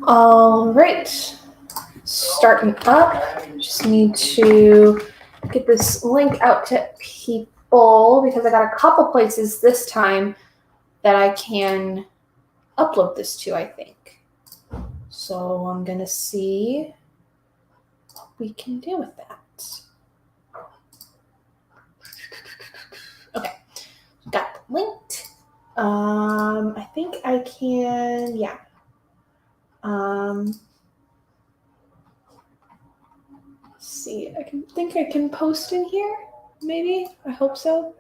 All right, starting up. Just need to get this link out to people because I got a couple places this time that I can upload this to, I think. So I'm going to see what we can do with that. Okay, got the linked. I think I can, yeah. Let's see, I think I can post in here, maybe. I hope so.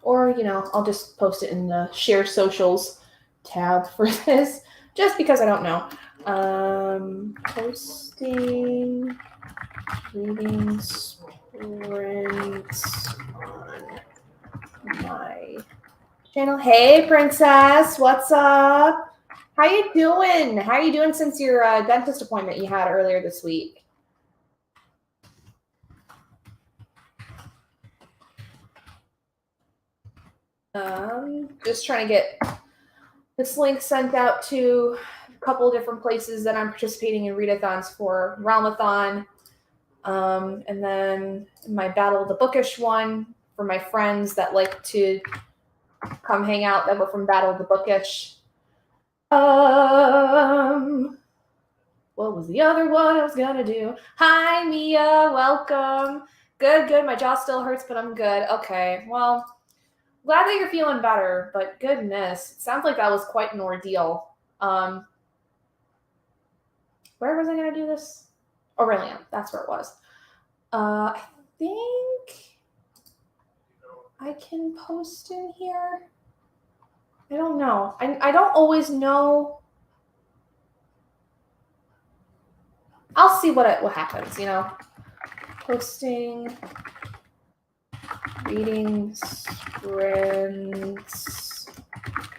Or, I'll just post it in the share socials tab for this, just because I don't know. Posting reading sprints on my channel. Hey, princess, what's up? How you doing? How are you doing since your dentist appointment you had earlier this week? Just trying to get this link sent out to a couple of different places that I'm participating in readathons for. Realmathon, and then my Battle of the Bookish one for my friends that like to come hang out that were from Battle of the Bookish. What was the other one I was gonna do? Hi, Mia, welcome. Good. My jaw still hurts, but I'm good. Okay, well, glad that you're feeling better, but goodness, it sounds like that was quite an ordeal. Where was I gonna do this? Aurelian, that's where it was. I think I can post in here. I don't know. I don't always know. I'll see what happens, Posting reading sprints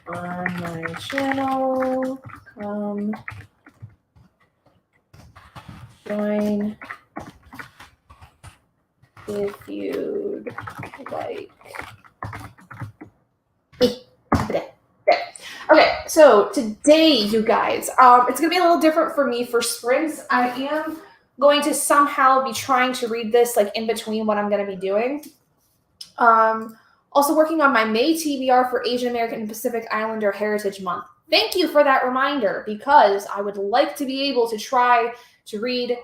on my channel. Come join if you'd like. Okay, so today, you guys, it's going to be a little different for me for sprints. I am going to somehow be trying to read this like in between what I'm going to be doing. Also working on my May TBR for Asian American and Pacific Islander Heritage Month. Thank you for that reminder, because I would like to be able to try to read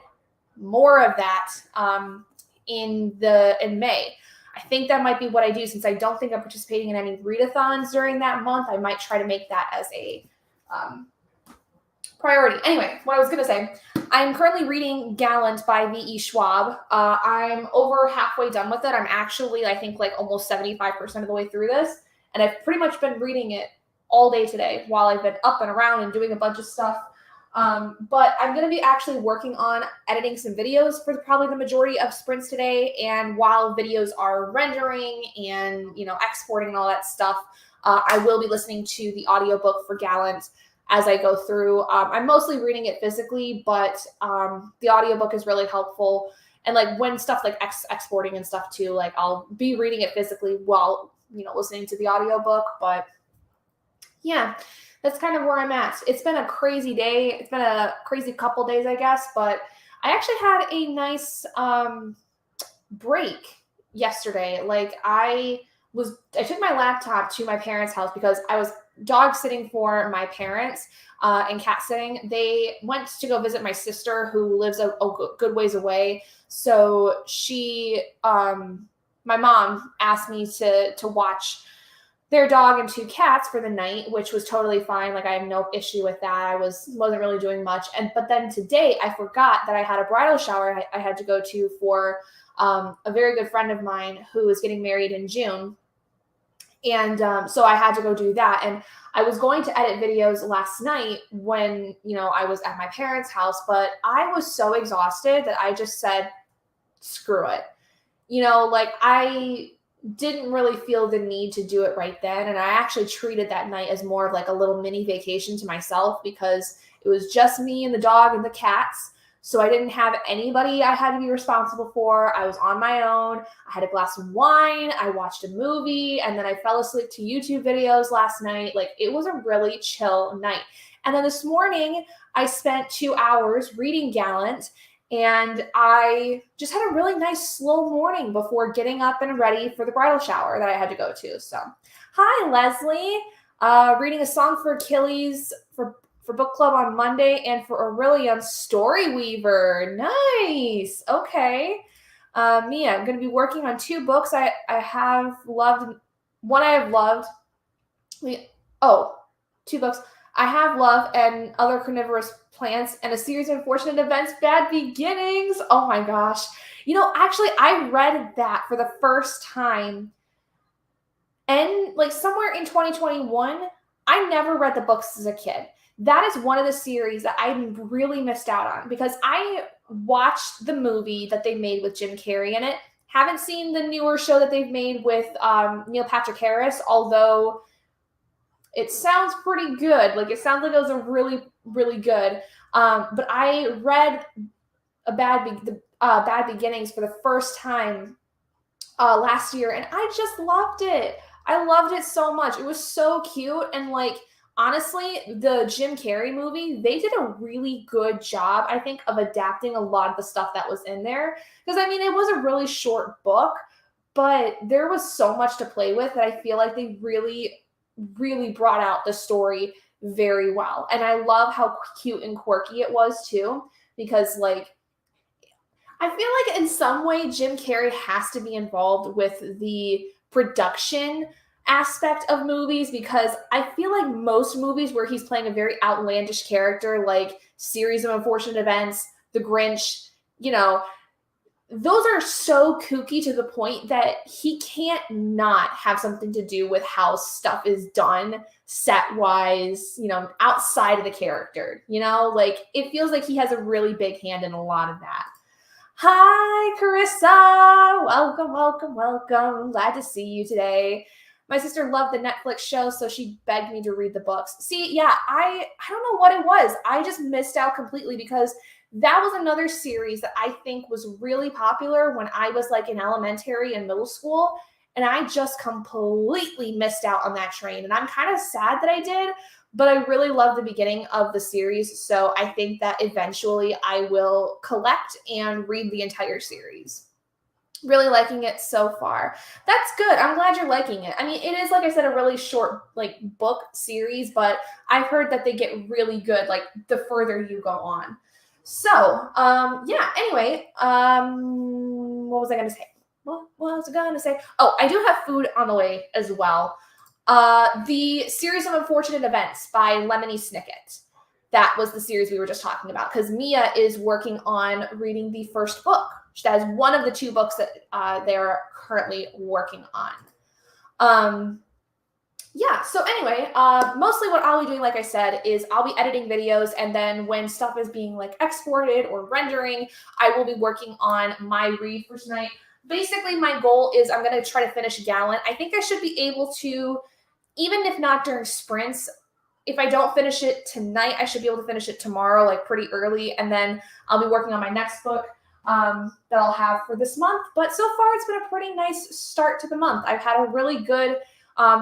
more of that in May. I think that might be what I do, since I don't think I'm participating in any readathons during that month. I might try to make that as a priority. Anyway, what I was going to say, I'm currently reading Gallant by V.E. Schwab. I'm over halfway done with it. I'm actually, I think, like almost 75% of the way through this, and I've pretty much been reading it all day today while I've been up and around and doing a bunch of stuff. But I'm going to be actually working on editing some videos for probably the majority of sprints today. And while videos are rendering and, exporting and all that stuff, I will be listening to the audiobook for Gallant as I go through. I'm mostly reading it physically, but the audiobook is really helpful. And like when stuff like exporting and stuff too, like I'll be reading it physically while, listening to the audiobook. But yeah, that's kind of where I'm at. It's been a crazy day. It's been a crazy couple days, I guess, but I actually had a nice break yesterday. Like I took my laptop to my parents' house because I was dog sitting for my parents and cat sitting. They went to go visit my sister who lives a good ways away. So my mom asked me to watch their dog and two cats for the night, which was totally fine. Like I have no issue with that. I wasn't really doing much. But then today I forgot that I had a bridal shower I had to go to for a very good friend of mine who is getting married in June. And so I had to go do that. And I was going to edit videos last night when, I was at my parents' house, but I was so exhausted that I just said, screw it. I didn't really feel the need to do it right then. And I actually treated that night as more of like a little mini vacation to myself, because it was just me and the dog and the cats. So I didn't have anybody I had to be responsible for. I was on my own. I had a glass of wine. I watched a movie, and then I fell asleep to YouTube videos last night. Like, it was a really chill night. And then this morning, I spent 2 hours reading Gallant, and I just had a really nice slow morning before getting up and ready for the bridal shower that I had to go to. So, hi, Leslie. Reading a song for Achilles for book club on Monday, and for Aurelian Storyweaver. Nice. Okay. Mia, I'm going to be working on 2 books I have loved. One I have loved. 2 books. I Have Love and Other Carnivorous Plants, and a series of unfortunate events, Bad Beginnings. Oh my gosh. Actually, I read that for the first time, and like somewhere in 2021. I never read the books as a kid. That is one of the series that I really missed out on, because I watched the movie that they made with Jim Carrey in it. Haven't seen the newer show that they've made with Neil Patrick Harris, although it sounds pretty good. Like, it sounds like it was a really, really good. But I read Bad Beginnings for the first time last year, and I just loved it. I loved it so much. It was so cute, and like, honestly, the Jim Carrey movie, they did a really good job, I think, of adapting a lot of the stuff that was in there. Because, I mean, it was a really short book, but there was so much to play with that I feel like they really, really brought out the story very well. And I love how cute and quirky it was, too, because, like, I feel like in some way Jim Carrey has to be involved with the production aspect of movies, because I feel like most movies where he's playing a very outlandish character, like Series of Unfortunate Events, The Grinch, those are so kooky to the point that he can't not have something to do with how stuff is done set-wise, outside of the character, like, it feels like he has a really big hand in a lot of that. Hi, Carissa. Welcome, welcome, welcome. Glad to see you today. My sister loved the Netflix show, so she begged me to read the books. See, yeah, I don't know what it was. I just missed out completely, because that was another series that I think was really popular when I was like in elementary and middle school, and I just completely missed out on that train. And I'm kind of sad that I did, but I really love the beginning of the series, so I think that eventually I will collect and read the entire series. Really liking it so far. That's good. I'm glad you're liking it. I mean, it is, like I said, a really short like book series, but I've heard that they get really good like the further you go on. So, yeah, anyway, what was I going to say? What was I going to say? Oh, I do have food on the way as well. The Series of Unfortunate Events by Lemony Snicket. That was the series we were just talking about, because Mia is working on reading the first book. That is one of the 2 books that they're currently working on. Yeah, so anyway, mostly what I'll be doing, like I said, is I'll be editing videos, and then when stuff is being like exported or rendering, I will be working on my read for tonight. Basically, my goal is I'm going to try to finish Gallant. I think I should be able to, even if not during sprints, if I don't finish it tonight, I should be able to finish it tomorrow, like pretty early, and then I'll be working on my next book that I'll have for this month. But so far, it's been a pretty nice start to the month. I've had a really good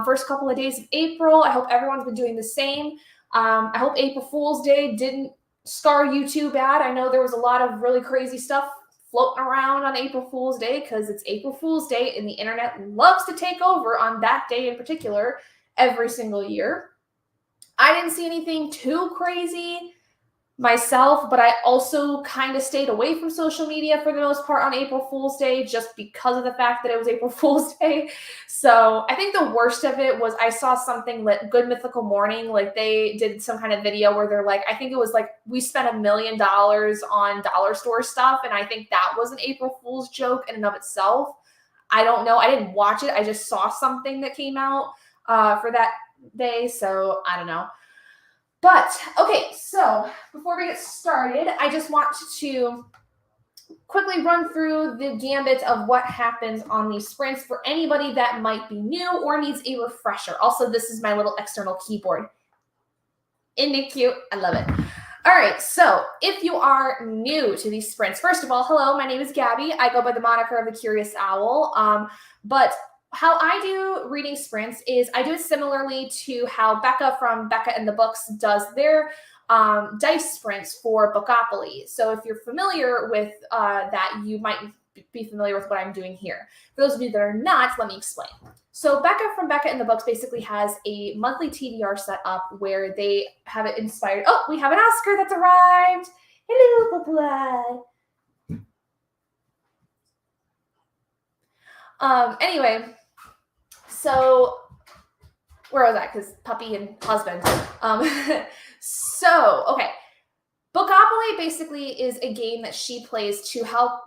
first couple of days of April. I hope everyone's been doing the same. I hope April Fool's Day didn't scar you too bad. I know there was a lot of really crazy stuff floating around on April Fool's Day, because it's April Fool's Day and the internet loves to take over on that day in particular every single year. I didn't see anything too crazy myself, but I also kind of stayed away from social media for the most part on April Fool's Day, just because of the fact that it was April Fool's Day. So I think the worst of it was I saw something like Good Mythical Morning, like they did some kind of video where they're like, I think it was like, we spent $1 million on dollar store stuff, and I think that was an April Fool's joke in and of itself. I don't know. I didn't watch it. I just saw something that came out for that day, so I don't know. But, okay, so before we get started, I just want to quickly run through the gambit of what happens on these sprints for anybody that might be new or needs a refresher. Also, this is my little external keyboard. Isn't it cute? I love it. All right, so if you are new to these sprints, first of all, hello, my name is Gabby. I go by the moniker of the Curious Owl. But how I do reading sprints is I do it similarly to how Becca from Becca and the Books does their dice sprints for Bookopoly. So if you're familiar with that, you might be familiar with what I'm doing here. For those of you that are not, let me explain. So Becca from Becca and the Books basically has a monthly TBR set up where they have it inspired. Oh, we have an Oscar that's arrived. Hello, bye-bye. Anyway, so where was I? Because puppy and husband. So, okay. Bookopoly basically is a game that she plays to help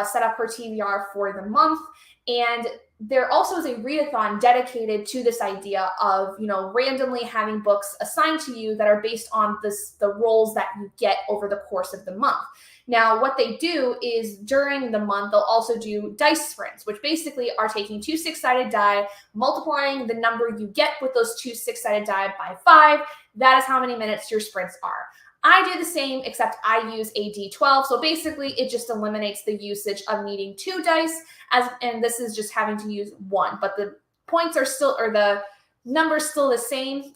set up her TBR for the month. And there also is a readathon dedicated to this idea of, randomly having books assigned to you that are based on the roles that you get over the course of the month. Now, what they do is during the month, they'll also do dice sprints, which basically are taking 2 6-sided die, multiplying the number you get with those 2 6-sided die by 5. That is how many minutes your sprints are. I do the same, except I use a D12. So basically, it just eliminates the usage of needing 2 dice, and this is just having to use 1. But the points are still, or the number's still the same.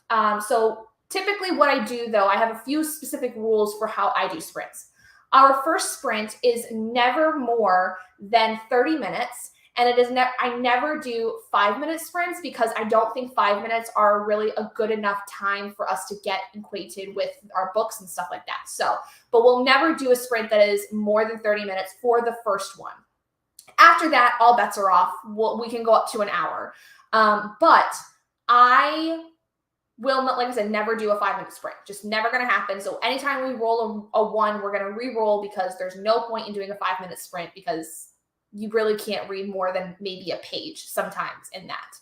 So typically what I do, though, I have a few specific rules for how I do sprints. Our first sprint is never more than 30 minutes. And it is I never do 5-minute sprints because I don't think 5 minutes are really a good enough time for us to get acquainted with our books and stuff like that. So, but we'll never do a sprint that is more than 30 minutes for the first one. After that, all bets are off. We can go up to an hour. But I will not, like I said, never do a 5-minute sprint. Just never going to happen. So anytime we roll a 1, we're going to re-roll because there's no point in doing a 5-minute sprint because you really can't read more than maybe a page sometimes in that.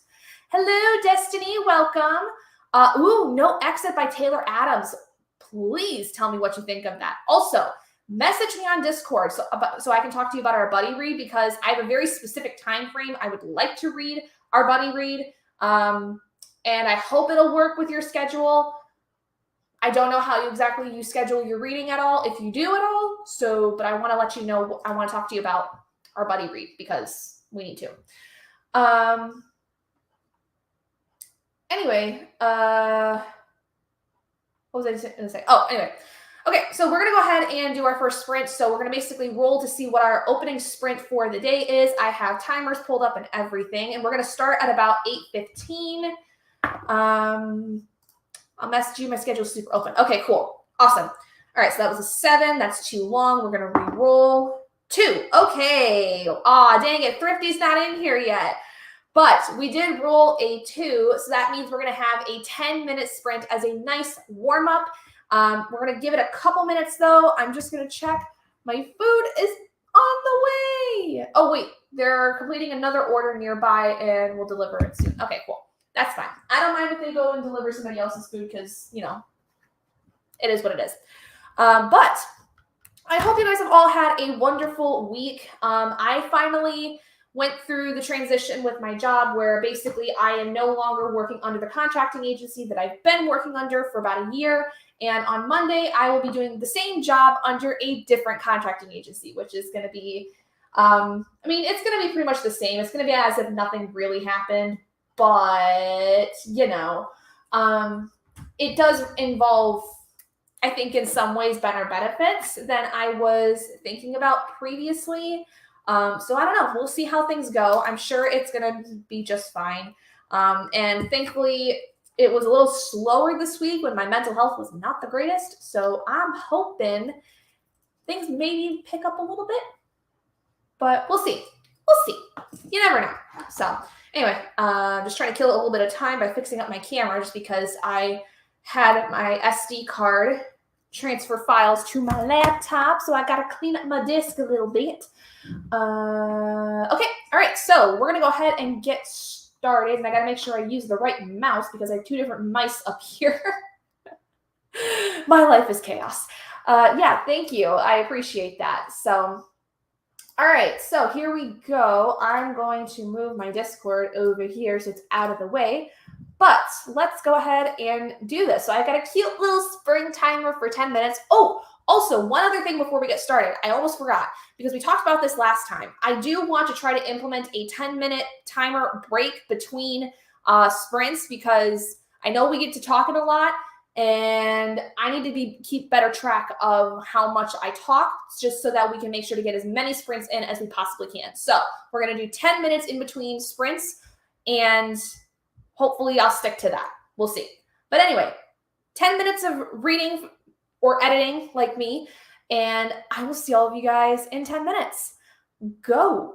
Hello, Destiny. Welcome. No Exit by Taylor Adams. Please tell me what you think of that. Also, message me on Discord so I can talk to you about our buddy read because I have a very specific time frame. I would like to read our buddy read, and I hope it'll work with your schedule. I don't know how exactly you schedule your reading at all, if you do at all. So, but I want to let you know, I want to talk to you about our buddy read because we need to. Anyway, what was I going to say? Oh, anyway. Okay, so we're going to go ahead and do our first sprint. So we're going to basically roll to see what our opening sprint for the day is. I have timers pulled up and everything, and we're going to start at about 8:15. I'll message you. My schedule's super open. Okay, cool. Awesome. All right, so that was a 7. That's too long. We're going to re-roll. 2. Okay. Aw, dang it. Thrifty's not in here yet. But we did roll a 2, so that means we're going to have a 10-minute sprint as a nice warm-up. We're going to give it a couple minutes, though. I'm just going to check. My food is on the way. Oh, wait. They're completing another order nearby, and we'll deliver it soon. Okay, cool. That's fine. I don't mind if they go and deliver somebody else's food because, it is what it is. But I hope you guys have all had a wonderful week. I finally went through the transition with my job where basically I am no longer working under the contracting agency that I've been working under for about a year. And on Monday, I will be doing the same job under a different contracting agency, which is going to be, it's going to be pretty much the same. It's going to be as if nothing really happened, but, it does involve, I think, in some ways better benefits than I was thinking about previously. So I don't know. We'll see how things go. I'm sure it's going to be just fine. And thankfully, it was a little slower this week when my mental health was not the greatest. So I'm hoping things maybe pick up a little bit. But we'll see. We'll see. You never know. So anyway, just trying to kill a little bit of time by fixing up my camera just because I had my SD card transfer files to my laptop, so I gotta clean up my disk a little bit. Okay, all right, so we're gonna go ahead and get started, and I gotta make sure I use the right mouse because I have 2 different mice up here. My life is chaos. Yeah, thank you. I appreciate that. So, all right, so here we go. I'm going to move my Discord over here so it's out of the way. But let's go ahead and do this. So I've got a cute little spring timer for 10 minutes. Oh, also, one other thing before we get started, I almost forgot because we talked about this last time. I do want to try to implement a 10-minute timer break between sprints because I know we get to talking a lot and I need to keep better track of how much I talk just so that we can make sure to get as many sprints in as we possibly can. So we're going to do 10 minutes in between sprints and hopefully I'll stick to that. We'll see. But anyway, 10 minutes of reading or editing like me, and I will see all of you guys in 10 minutes. Go.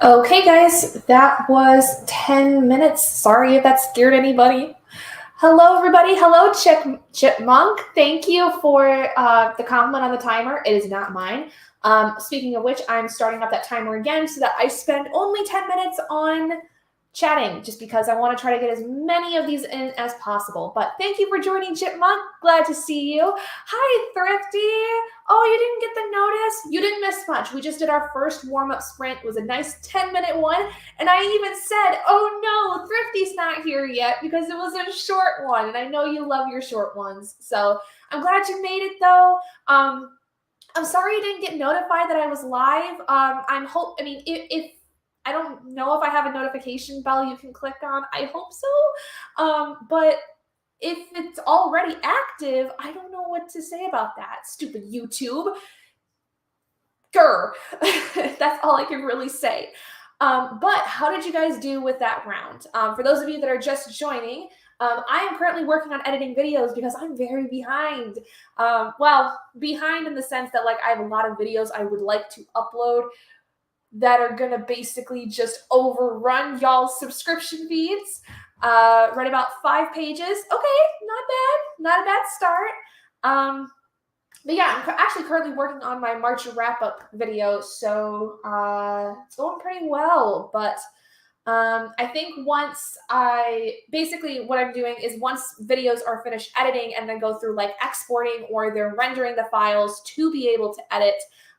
Okay, guys, that was 10 minutes. Sorry if that scared anybody. Hello, everybody. Hello, Chipmunk. Thank you for the compliment on the timer. It is not mine. Speaking of which, I'm starting up that timer again so that I spend only 10 minutes on chatting, just because I want to try to get as many of these in as possible. But thank you for joining, Chipmunk. Glad to see you. Hi, Thrifty. Oh, you didn't get the notice? You didn't miss much. We just did our first warm-up sprint. It was a nice 10-minute one. And I even said, oh no, Thrifty's not here yet, because it was a short one. And I know you love your short ones. So I'm glad you made it, though. I'm sorry you didn't get notified that I was live. If I don't know if I have a notification bell you can click on. I hope so. But if it's already active, I don't know what to say about that. Stupid YouTube. Grr. That's all I can really say. But how did you guys do with that round? For those of you that are just joining, I am currently working on editing videos because I'm very behind. Behind in the sense that I have a lot of videos I would like to upload that are gonna basically just overrun y'all's subscription feeds. Write about 5 pages. Okay, not bad. Not a bad start. But yeah, I'm actually currently working on my March wrap-up video, so it's going pretty well. But I think what I'm doing is once videos are finished editing and then go through exporting or they're rendering the files to be able to edit,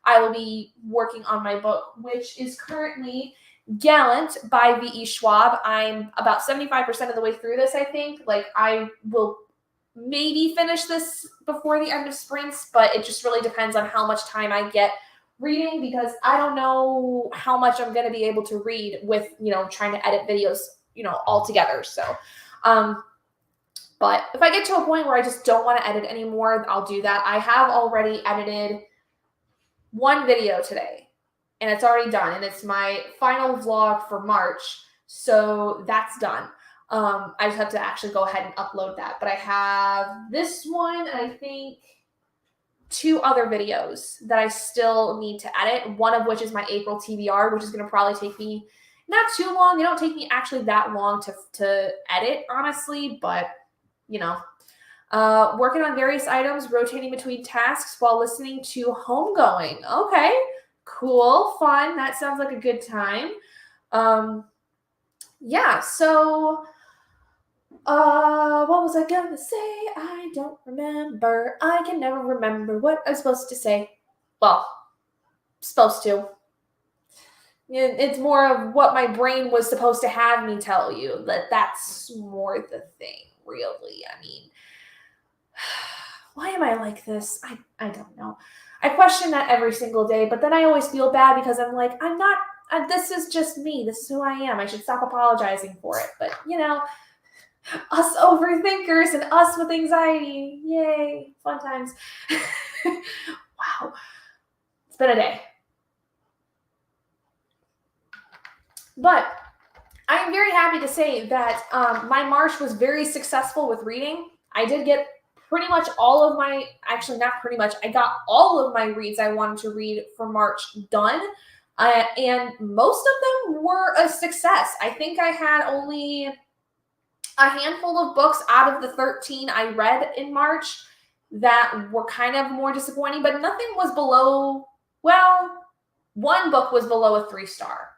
I will be working on my book, which is currently Gallant by V.E. Schwab. I'm about 75% of the way through this, I think. I will maybe finish this before the end of sprints, but it just really depends on how much time I get reading, because I don't know how much I'm going to be able to read with, trying to edit videos, all together. So, but if I get to a point where I just don't want to edit anymore, I'll do that. I have already edited one video today, and it's already done, and it's my final vlog for March, so that's done. I just have to actually go ahead and upload that. But I have this one, and I think 2 other videos that I still need to edit, one of which is my April TBR, which is going to probably take me not too long. They don't take me actually that long to edit, honestly, but, working on various items, rotating between tasks while listening to Homegoing. Okay, cool, fun. That sounds like a good time. Yeah, so what was I gonna say? I don't remember. I can never remember what I was supposed to say. Well, supposed to. It's more of what my brain was supposed to have me tell you. That's more the thing, really. I mean, why am I like this? I don't know. I question that every single day, but then I always feel bad because I'm like, I'm not, this is just me. This is who I am. I should stop apologizing for it. But, us overthinkers and us with anxiety. Yay. Fun times. Wow. It's been a day. But I'm very happy to say that my March was very successful with reading. I did get pretty much all of my, actually not pretty much, I got all of my reads I wanted to read for March done. And most of them were a success. I think I had only a handful of books out of the 13 I read in March that were kind of more disappointing, but nothing was below, one book was below a 3-star.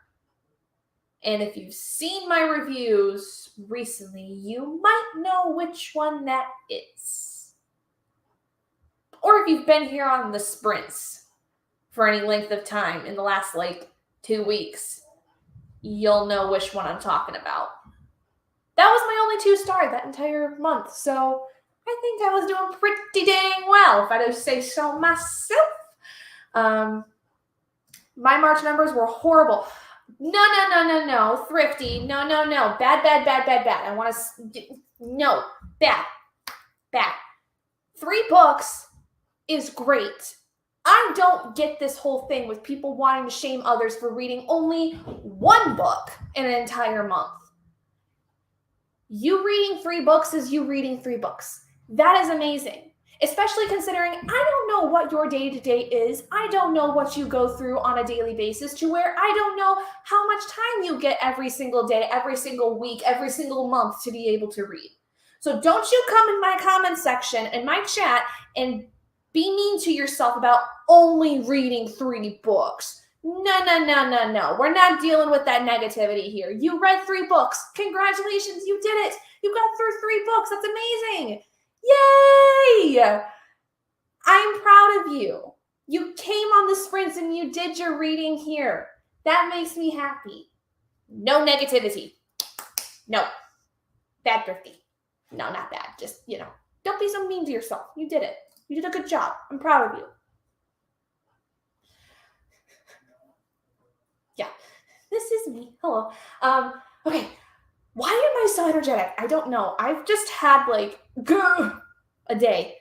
And if you've seen my reviews recently, you might know which one that is. Or if you've been here on the sprints for any length of time in the last 2 weeks, you'll know which one I'm talking about. That was my only 2-star that entire month, so I think I was doing pretty dang well, if I do say so myself. My March numbers were horrible. No, Thrifty. No. Bad. I want to, no, bad. 3 books is great. I don't get this whole thing with people wanting to shame others for reading only 1 book in an entire month. You reading 3 books is you reading 3 books. That is amazing. especially considering I don't know what your day-to-day is. I don't know what you go through on a daily basis, to where I don't know how much time you get every single day, every single week, every single month to be able to read. So don't you come in my comment section, in my chat, and be mean to yourself about only reading 3 books. No. We're not dealing with that negativity here. You read 3 books. Congratulations, you did it. You got through 3 books. That's amazing. Yay! I'm proud of you. You came on the sprints and you did your reading here. That makes me happy. No negativity. No. Bad thrifty. No, not bad. Just, don't be so mean to yourself. You did it. You did a good job. I'm proud of you. Yeah. This is me. Hello. Okay. Why am I so energetic? I don't know. I've just had a day.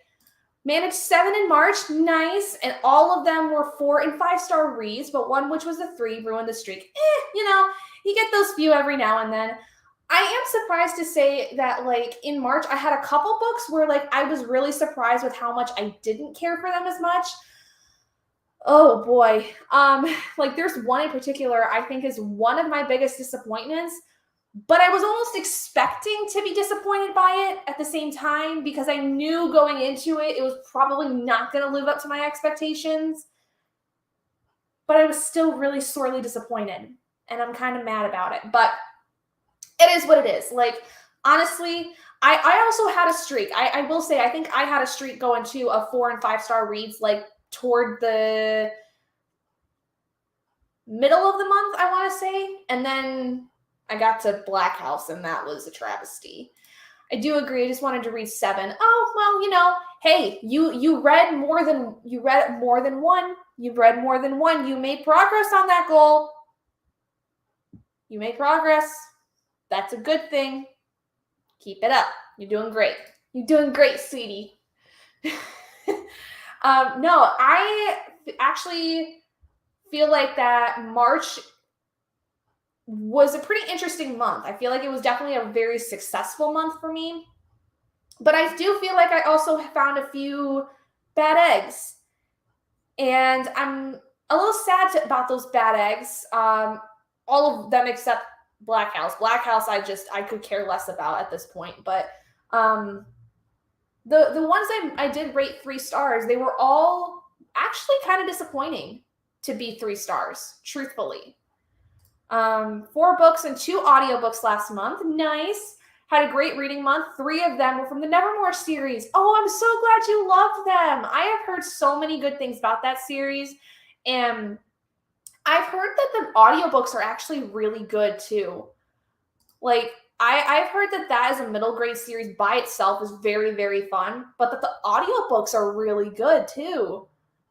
Managed 7 in March, nice, and all of them were 4 and 5-star reads, but one, which was a 3, ruined the streak. You get those few every now and then. I am surprised to say that, in March, I had a couple books where, I was really surprised with how much I didn't care for them as much. Oh, boy. There's one in particular I think is one of my biggest disappointments, but I was almost expecting to be disappointed by it at the same time, because I knew going into it, it was probably not going to live up to my expectations. But I was still really sorely disappointed, and I'm kind of mad about it. But it is what it is. Honestly, I also had a streak. I will say, I think I had a streak going to a 4 and 5-star reads, toward the middle of the month, I want to say. And then I got to Black House, and that was a travesty. I do agree. I just wanted to read 7. Oh, well, hey, you read more than one. You read more than one. You made progress on that goal. You made progress. That's a good thing. Keep it up. You're doing great. You're doing great, sweetie. No, I actually feel like that March was a pretty interesting month. I feel like it was definitely a very successful month for me. But I do feel like I also found a few bad eggs. And I'm a little sad about those bad eggs. All of them except Black House. Black House, I could care less about at this point. But the ones I did rate 3 stars, they were all actually kind of disappointing to be 3 stars, truthfully. 4 books and 2 audiobooks last month. Nice. Had a great reading month. 3 of them were from the Nevermore series. Oh, I'm so glad you loved them. I have heard so many good things about that series. And I've heard that the audiobooks are actually really good too. I've heard that is a middle grade series by itself is very, very fun, but that the audiobooks are really good too.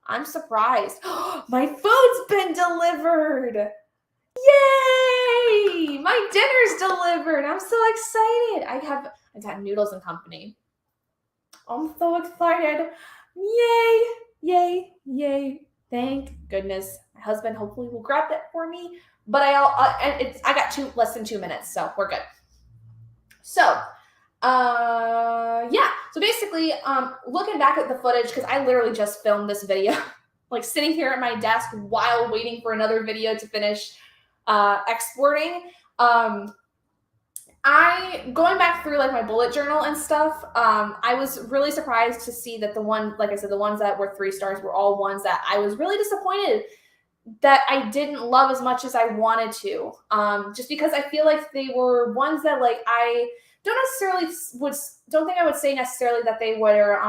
I'm surprised. My food's been delivered. Yay! My dinner's delivered. I'm so excited. I got Noodles and Company. I'm so excited. Yay. Thank goodness. My husband hopefully will grab that for me. But I got less than 2 minutes, so we're good. So, yeah. So basically, looking back at the footage, because I literally just filmed this video, sitting here at my desk while waiting for another video to finish exporting. Going back through my bullet journal and stuff, I was really surprised to see that the ones that were 3 stars were all ones that I was really disappointed that I didn't love as much as I wanted to. Just because I feel like they were ones that I don't think I would say necessarily that they were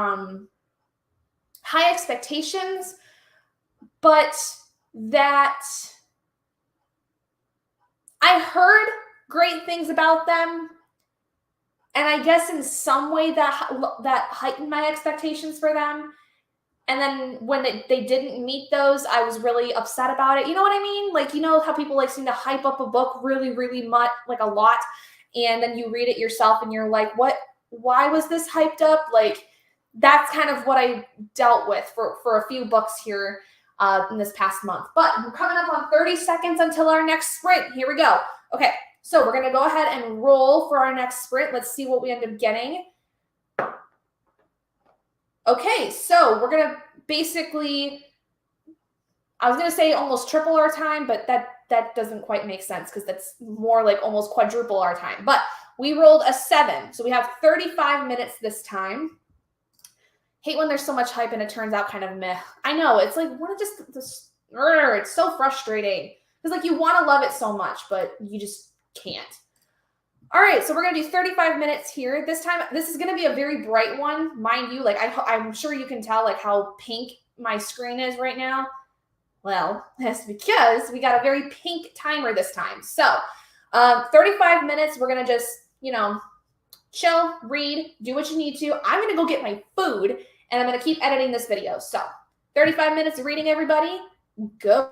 high expectations, but that I heard great things about them, and I guess in some way that heightened my expectations for them. And then when they didn't meet those, I was really upset about it. You know what I mean? You know how people seem to hype up a book really, really much, a lot, and then you read it yourself and you're like, what? Why was this hyped up? That's kind of what I dealt with for a few books here in this past month. But we're coming up on 30 seconds until our next sprint. Here we go. Okay, so we're going to go ahead and roll for our next sprint. Let's see what we end up getting. Okay, so we're gonna basically, I was gonna say almost triple our time, but that doesn't quite make sense because that's more like almost quadruple our time. But we rolled a 7, so we have 35 minutes this time. Hate when there's so much hype and it turns out kind of meh. I know, it's like, what just this, it's so frustrating because like you want to love it so much, but you just can't. All right, so we're gonna do 35 minutes here. This time, this is gonna be a very bright one, mind you. Like I'm sure you can tell like how pink my screen is right now. Well, that's because we got a very pink timer this time. So 35 minutes, we're gonna just, chill, read, do what you need to. I'm gonna go get my food and I'm gonna keep editing this video. So 35 minutes of reading, everybody. Go.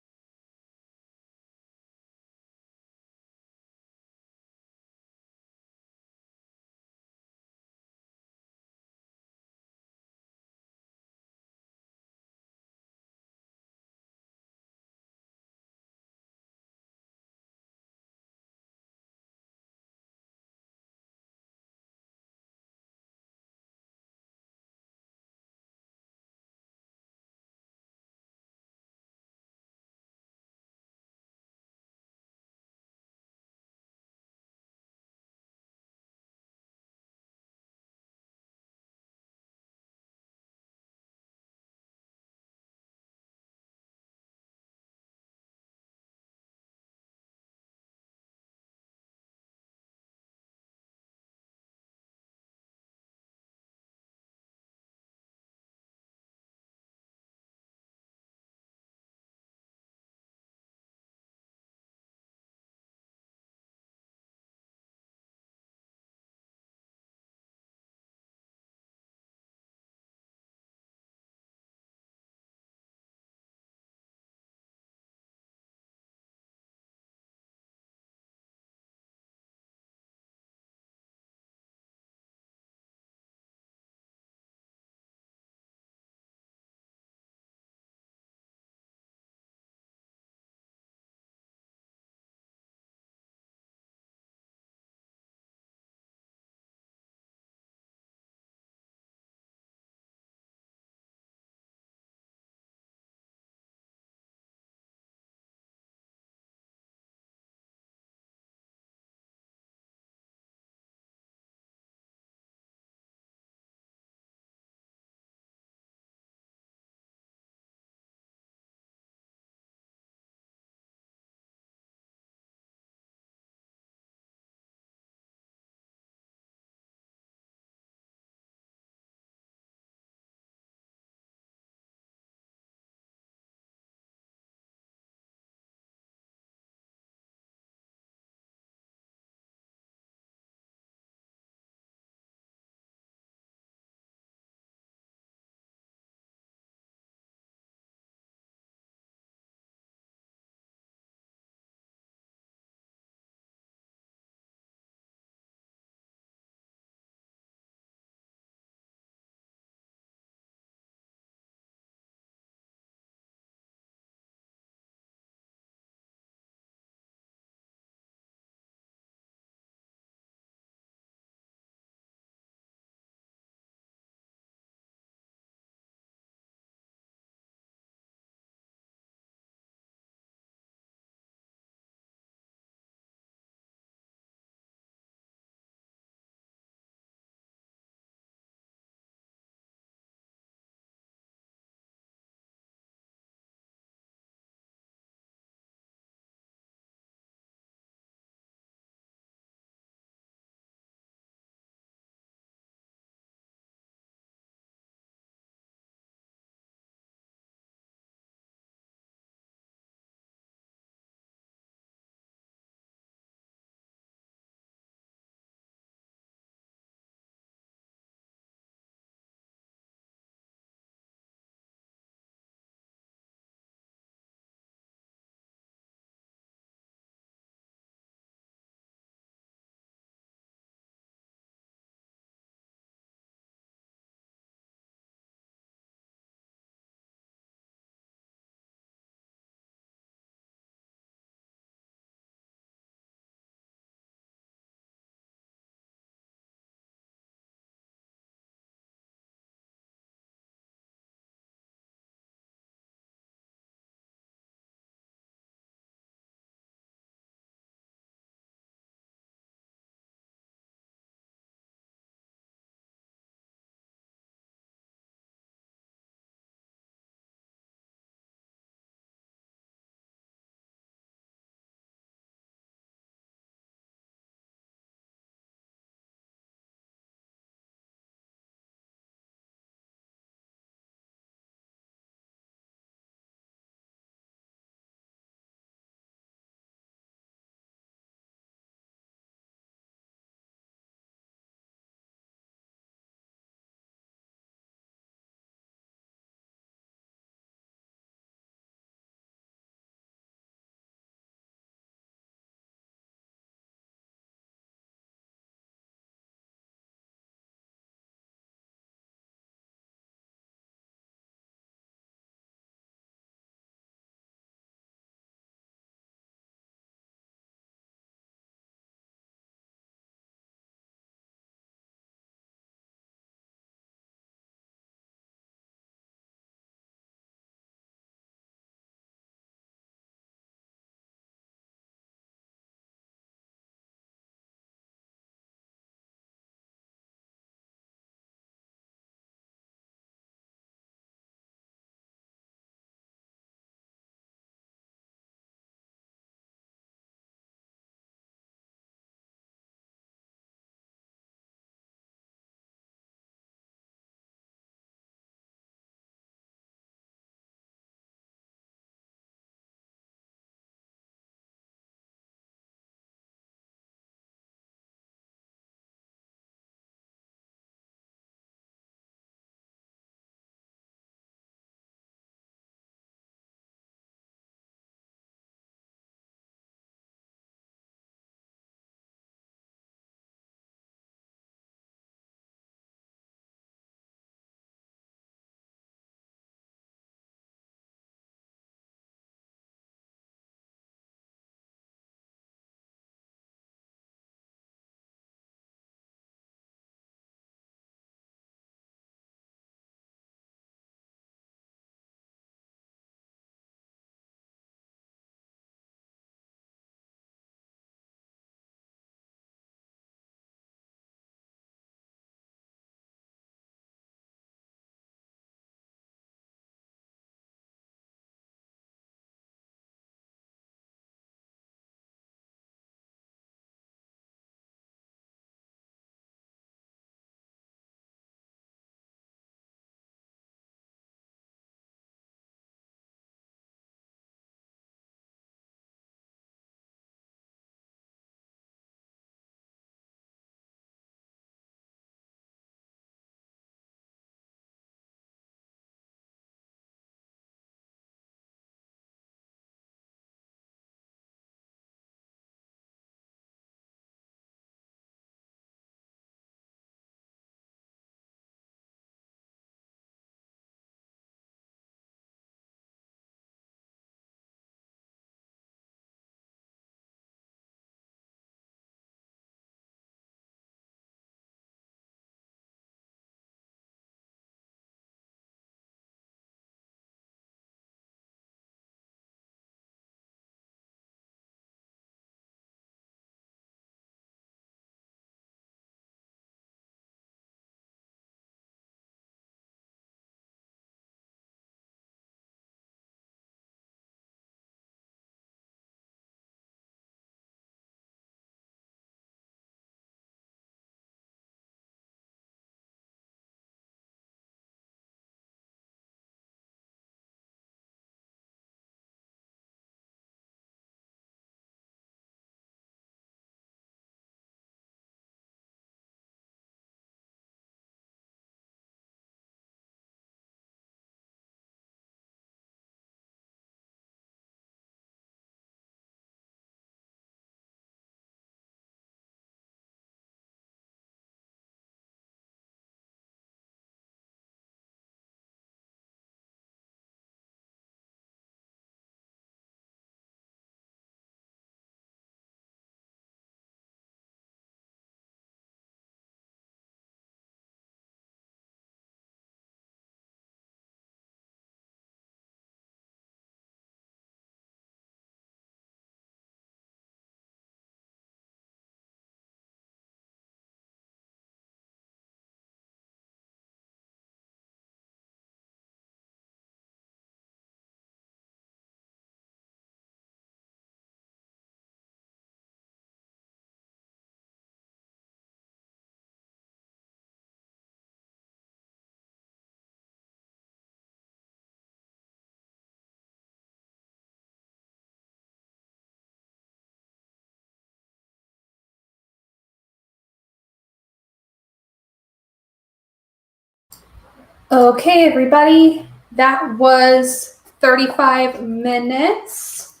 Okay, everybody, that was 35 minutes.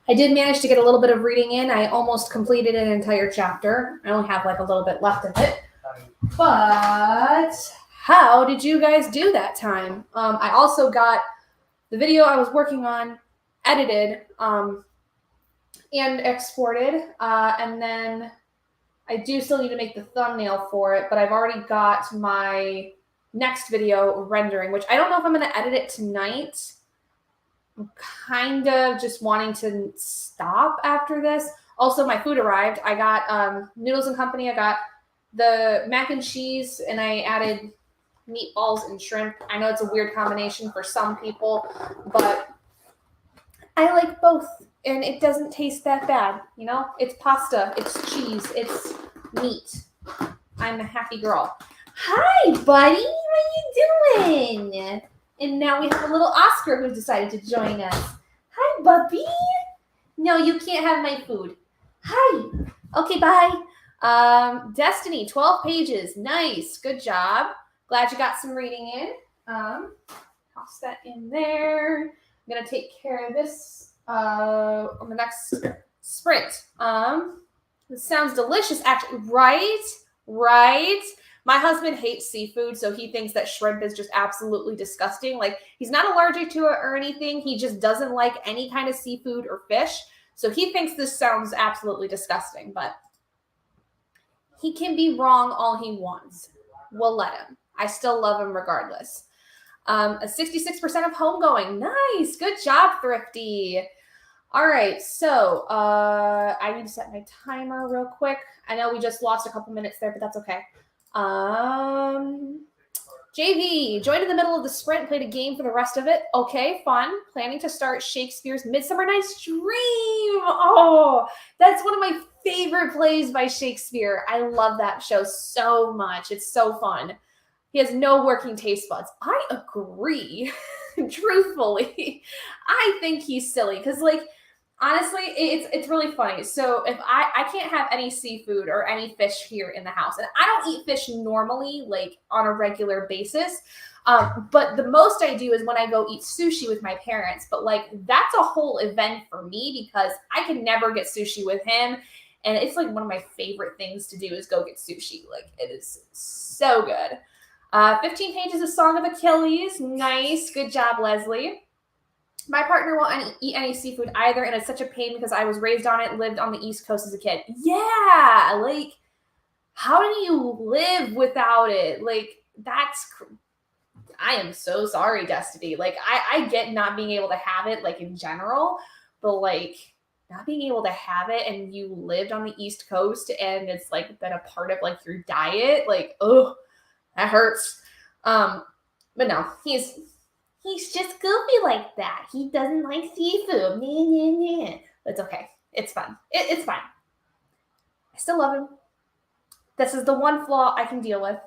I did manage to get a little bit of reading in. I almost completed an entire chapter. I only have like a little bit left of it. But how did you guys do that time? I also got the video I was working on edited and exported. And then I do still need to make the thumbnail for it, but I've already got my next video rendering, which I don't know if I'm going to edit it tonight. I'm kind of just wanting to stop after this. Also, my food arrived. I got Noodles and Company. I got the mac and cheese, and I added meatballs and shrimp. I know it's a weird combination for some people, but I like both, and it doesn't taste that bad. You know, it's pasta, it's cheese, it's meat. I'm a happy girl. Hi, buddy. How you doing? And now we have a little Oscar who decided to join us. Hi, Bubby. No, you can't have my food. Hi. Okay, bye. Destiny, 12 pages. Nice. Good job. Glad you got some reading in. Toss that in there. I'm going to take care of this on the next sprint. This sounds delicious, actually. Right. My husband hates seafood, so he thinks that shrimp is just absolutely disgusting. Like, he's not allergic to it or anything. He just doesn't like any kind of seafood or fish. So he thinks this sounds absolutely disgusting, but he can be wrong all he wants. We'll let him. I still love him regardless. A 66% of homegoing. Nice. Good job, Thrifty. All right, so I need to set my timer real quick. I know we just lost a couple minutes there, but that's okay. JV, joined in the middle of the sprint, played a game for the rest of it. Okay, fun. Planning to start Shakespeare's Midsummer Night's Dream. Oh, that's one of my favorite plays by Shakespeare. I love that show so much. It's so fun. He has no working taste buds. I agree. Truthfully, I think he's silly because, like, honestly, it's really funny. So if I can't have any seafood or any fish here in the house, and I don't eat fish normally, like on a regular basis. But the most I do is when I go eat sushi with my parents. But like that's a whole event for me because I can never get sushi with him. And it's like one of my favorite things to do is go get sushi. Like it is so good. 15 pages of Song of Achilles. Nice. Good job, Leslie. My partner won't eat any seafood either, and it's such a pain because I was raised on it, lived on the East Coast as a kid. Yeah, like, how do you live without it? Like, I am so sorry, Destiny. Like, I get not being able to have it, like, in general, but, like, not being able to have it and you lived on the East Coast and it's, like, been a part of, like, your diet, like, ugh, that hurts. But no, He's just goofy like that. He doesn't like seafood. It's okay. It's fun. It's fine. I still love him. This is the one flaw I can deal with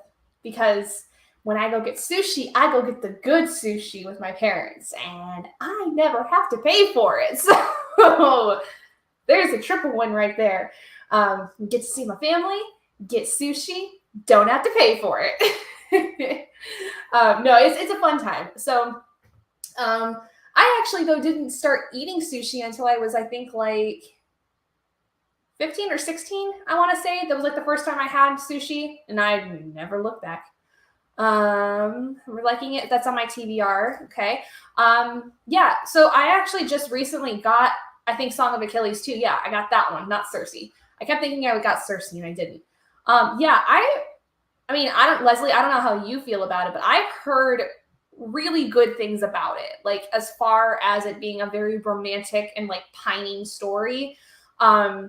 because when I go get sushi, I go get the good sushi with my parents and I never have to pay for it. So there's a triple win right there. Get to see my family, get sushi, don't have to pay for it. No, it's a fun time. So I actually, though, didn't start eating sushi until I was, I think, like 15 or 16, I want to say. That was like the first time I had sushi, and I never looked back. We're liking it. That's on my TBR. Okay. Yeah, so I actually just recently got, I think, Song of Achilles too. Yeah, I got that one, not Circe. I kept thinking I got Circe, and I didn't. Yeah, I mean, Leslie, I don't know how you feel about it, but I've heard really good things about it. Like as far as it being a very romantic and like pining story. I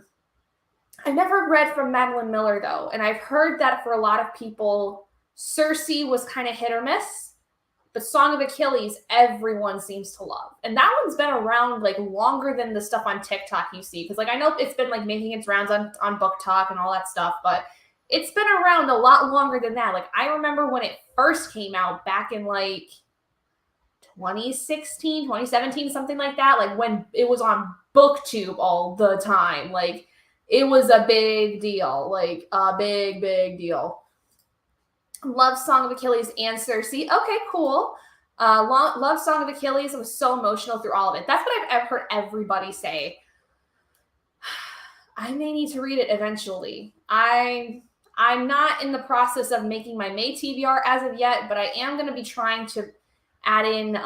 never read from Madeline Miller though. And I've heard that for a lot of people, Circe was kind of hit or miss, but Song of Achilles, everyone seems to love. And that one's been around like longer than the stuff on TikTok you see. Cause like, I know it's been like making its rounds on Book Talk and all that stuff, but it's been around a lot longer than that. Like I remember when it first came out back in like 2016, 2017, something like that. Like when it was on BookTube all the time. Like it was a big deal, like a big deal. Love Song of Achilles and Circe. Okay, cool. Love Song of Achilles. It was so emotional through all of it. That's what I've heard everybody say. I may need to read it eventually. I'm not in the process of making my May TBR as of yet, but I am going to be trying to add in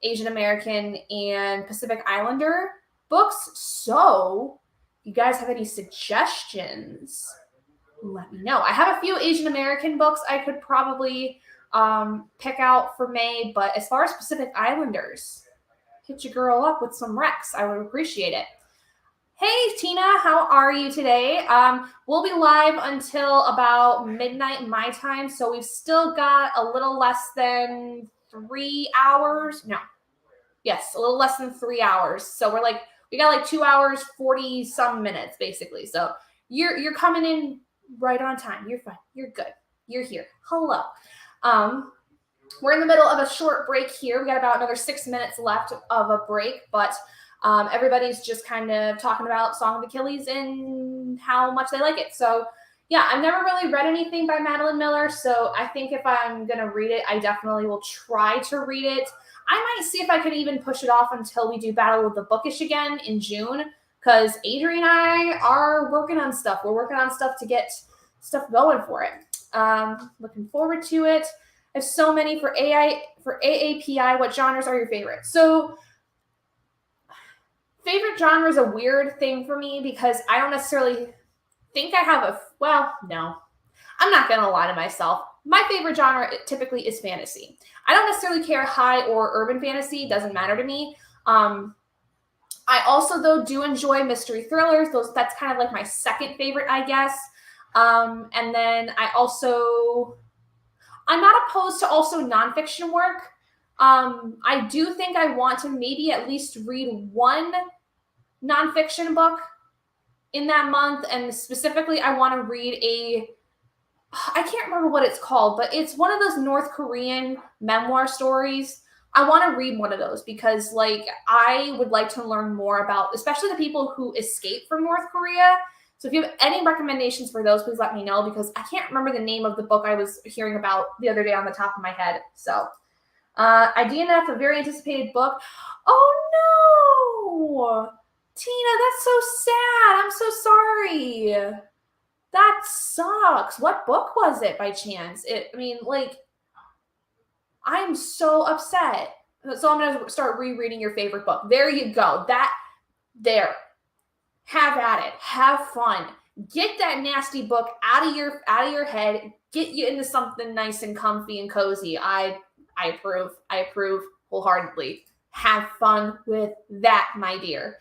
Asian American and Pacific Islander books. So, you guys have any suggestions? Let me know. I have a few Asian American books I could probably pick out for May, but as far as Pacific Islanders, hit your girl up with some recs. I would appreciate it. Hey, Tina, how are you today? We'll be live until about midnight my time, so we've still got a little less than 3 hours. No. Yes, a little less than 3 hours. So we got like 2 hours, 40 some minutes, basically. So you're coming in right on time. You're fine. You're good. You're here. Hello. We're in the middle of a short break here. We got about another 6 minutes left of a break, but everybody's just kind of talking about Song of Achilles and how much they like it. So yeah, I've never really read anything by Madeline Miller. So I think if I'm going to read it, I definitely will try to read it. I might see if I can even push it off until we do Battle of the Bookish again in June, because Adri and I are working on stuff. We're working on stuff to get stuff going for it. Looking forward to it. I have so many for AAPI. What genres are your favorites? So favorite genre is a weird thing for me because I don't necessarily think I have no. I'm not going to lie to myself. My favorite genre typically is fantasy. I don't necessarily care high or urban fantasy. It doesn't matter to me. I also, though, do enjoy mystery thrillers. That's kind of like my second favorite, I guess. And then I'm not opposed to also nonfiction work. I do think I want to maybe at least read one nonfiction book in that month. And specifically, I want to read I can't remember what it's called, but it's one of those North Korean memoir stories. I want to read one of those because I would like to learn more about, especially the people who escaped from North Korea. So if you have any recommendations for those, please let me know because I can't remember the name of the book I was hearing about the other day on the top of my head. So I DNF, a very anticipated book. Oh no, Tina, that's so sad. I'm so sorry. That sucks. What book was it by chance? I'm so upset. So I'm going to start rereading your favorite book. There you go. Have at it. Have fun. Get that nasty book out of your head. Get you into something nice and comfy and cozy. I approve. I approve wholeheartedly. Have fun with that, my dear.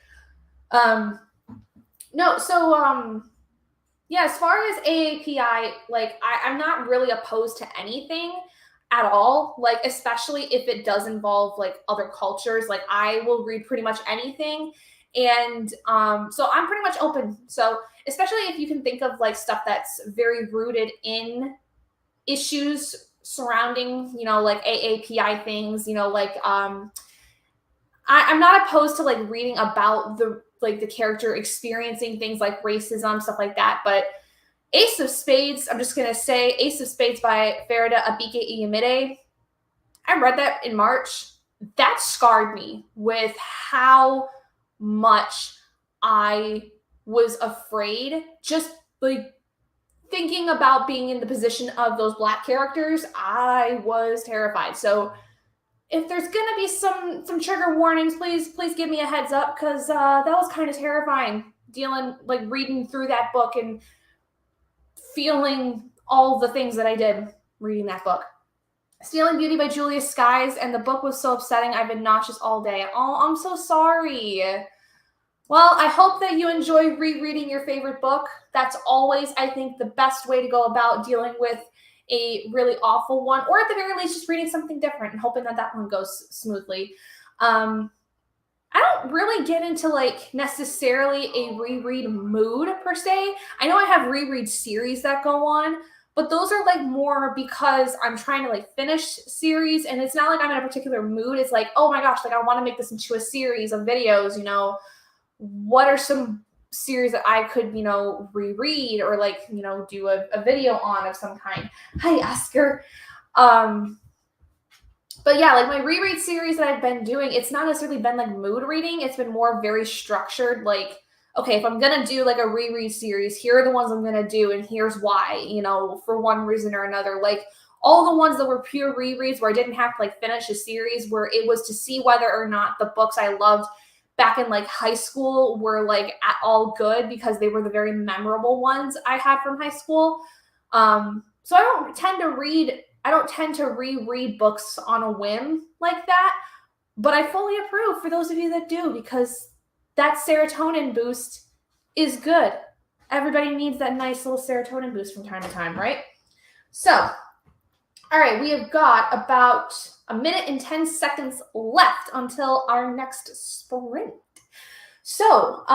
Yeah, as far as AAPI, I'm not really opposed to anything at all, especially if it does involve other cultures. I will read pretty much anything. And so I'm pretty much open. So especially if you can think of stuff that's very rooted in issues surrounding, AAPI things, I'm not opposed to reading about the character experiencing things like racism, stuff like that. But Ace of Spades, I'm just going to say Ace of Spades by Farida Abike Iyemide. I read that in March. That scarred me with how much I was afraid. Just thinking about being in the position of those Black characters, I was terrified. So if there's going to be some trigger warnings, please give me a heads up because that was kind of terrifying reading through that book and feeling all the things that I did reading that book. Stealing Beauty by Julia Skies, and the book was so upsetting. I've been nauseous all day. Oh, I'm so sorry. Well, I hope that you enjoy rereading your favorite book. That's always, I think, the best way to go about dealing with a really awful one, or at the very least, just reading something different and hoping that one goes smoothly. I don't really get into necessarily a reread mood per se. I know I have reread series that go on, but those are more because I'm trying to finish series, and it's not I'm in a particular mood. It's oh my gosh, I want to make this into a series of videos. What are some series that I could, reread or like, do a video on of some kind. Hi, Oscar. But yeah, like my reread series that I've been doing, it's not necessarily been like mood reading. It's been more very structured. Like, okay, if I'm gonna do like a reread series, here are the ones I'm gonna do, and here's why. For one reason or another. Like all the ones that were pure rereads, where I didn't have to like finish a series, where it was to see whether or not the books I loved back in like high school were like at all good, because they were the very memorable ones I had from high school. So I don't tend to reread books on a whim like that, but I fully approve for those of you that do, because that serotonin boost is good. Everybody needs that nice little serotonin boost from time to time, right? So, all right, we have got about a minute and 10 seconds left until our next sprint. So,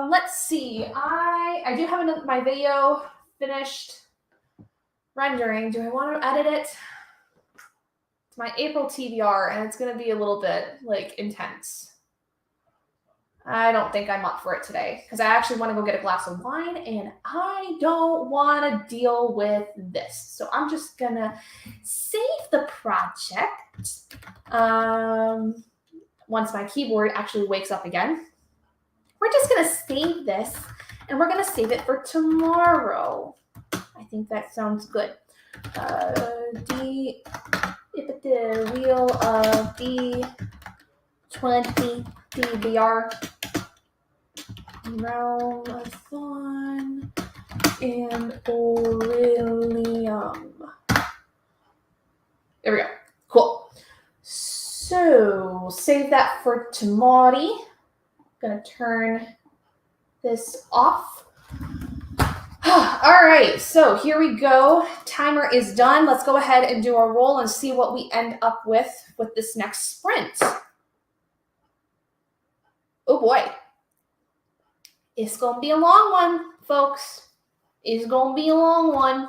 let's see. I do have my video finished rendering. Do I want to edit it? It's my April TBR, and it's going to be a little bit like intense. I don't think I'm up for it today, because I actually want to go get a glass of wine, and I don't want to deal with this. So I'm just going to save the project once my keyboard actually wakes up again. We're just going to save this, and we're going to save it for tomorrow. I think that sounds good. The wheel of D20 TBR Marathon and Aurelium. There we go. Cool. So save that for tomorrow. Gonna turn this off. All right, so here we go. Timer is done. Let's go ahead and do our roll and see what we end up with this next sprint. Oh boy. It's going to be a long one, folks. It's going to be a long one.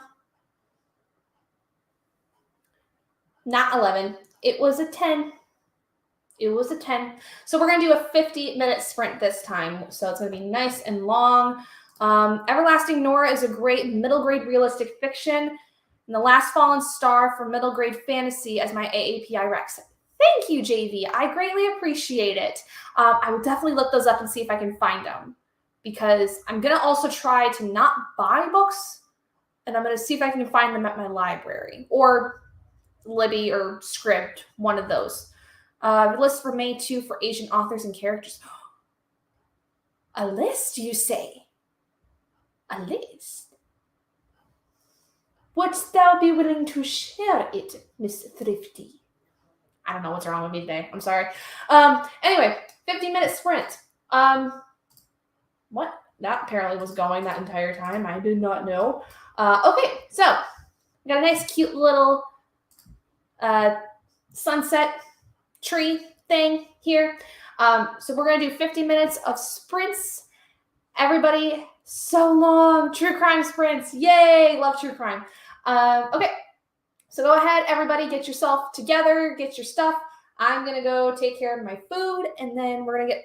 Not 11. It was a 10. It was a 10. So we're going to do a 50-minute sprint this time. So it's going to be nice and long. Everlasting Nora is a great middle grade realistic fiction. And The Last Fallen Star for middle grade fantasy as my AAPI Rex. Thank you, JV. I greatly appreciate it. I will definitely look those up and see if I can find them, because I'm going to also try to not buy books, and I'm going to see if I can find them at my library or Libby or Scribd, one of those. The list for May 2 for Asian authors and characters. A list, you say? A list? Wouldst thou be willing to share it, Miss Thrifty? I don't know what's wrong with me today. I'm sorry. Anyway, 50-minute sprint. What? That apparently was going that entire time. I did not know. Okay, so we got a nice, cute little sunset tree thing here. So we're going to do 50 minutes of sprints. Everybody, so long. True crime sprints. Yay! Love true crime. Okay, so go ahead, everybody, get yourself together, get your stuff. I'm going to go take care of my food, and then we're going to get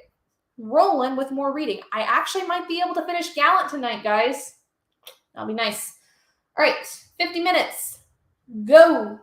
rolling with more reading. I actually might be able to finish Gallant tonight, guys. That'll be nice. All right, 50 minutes. Go.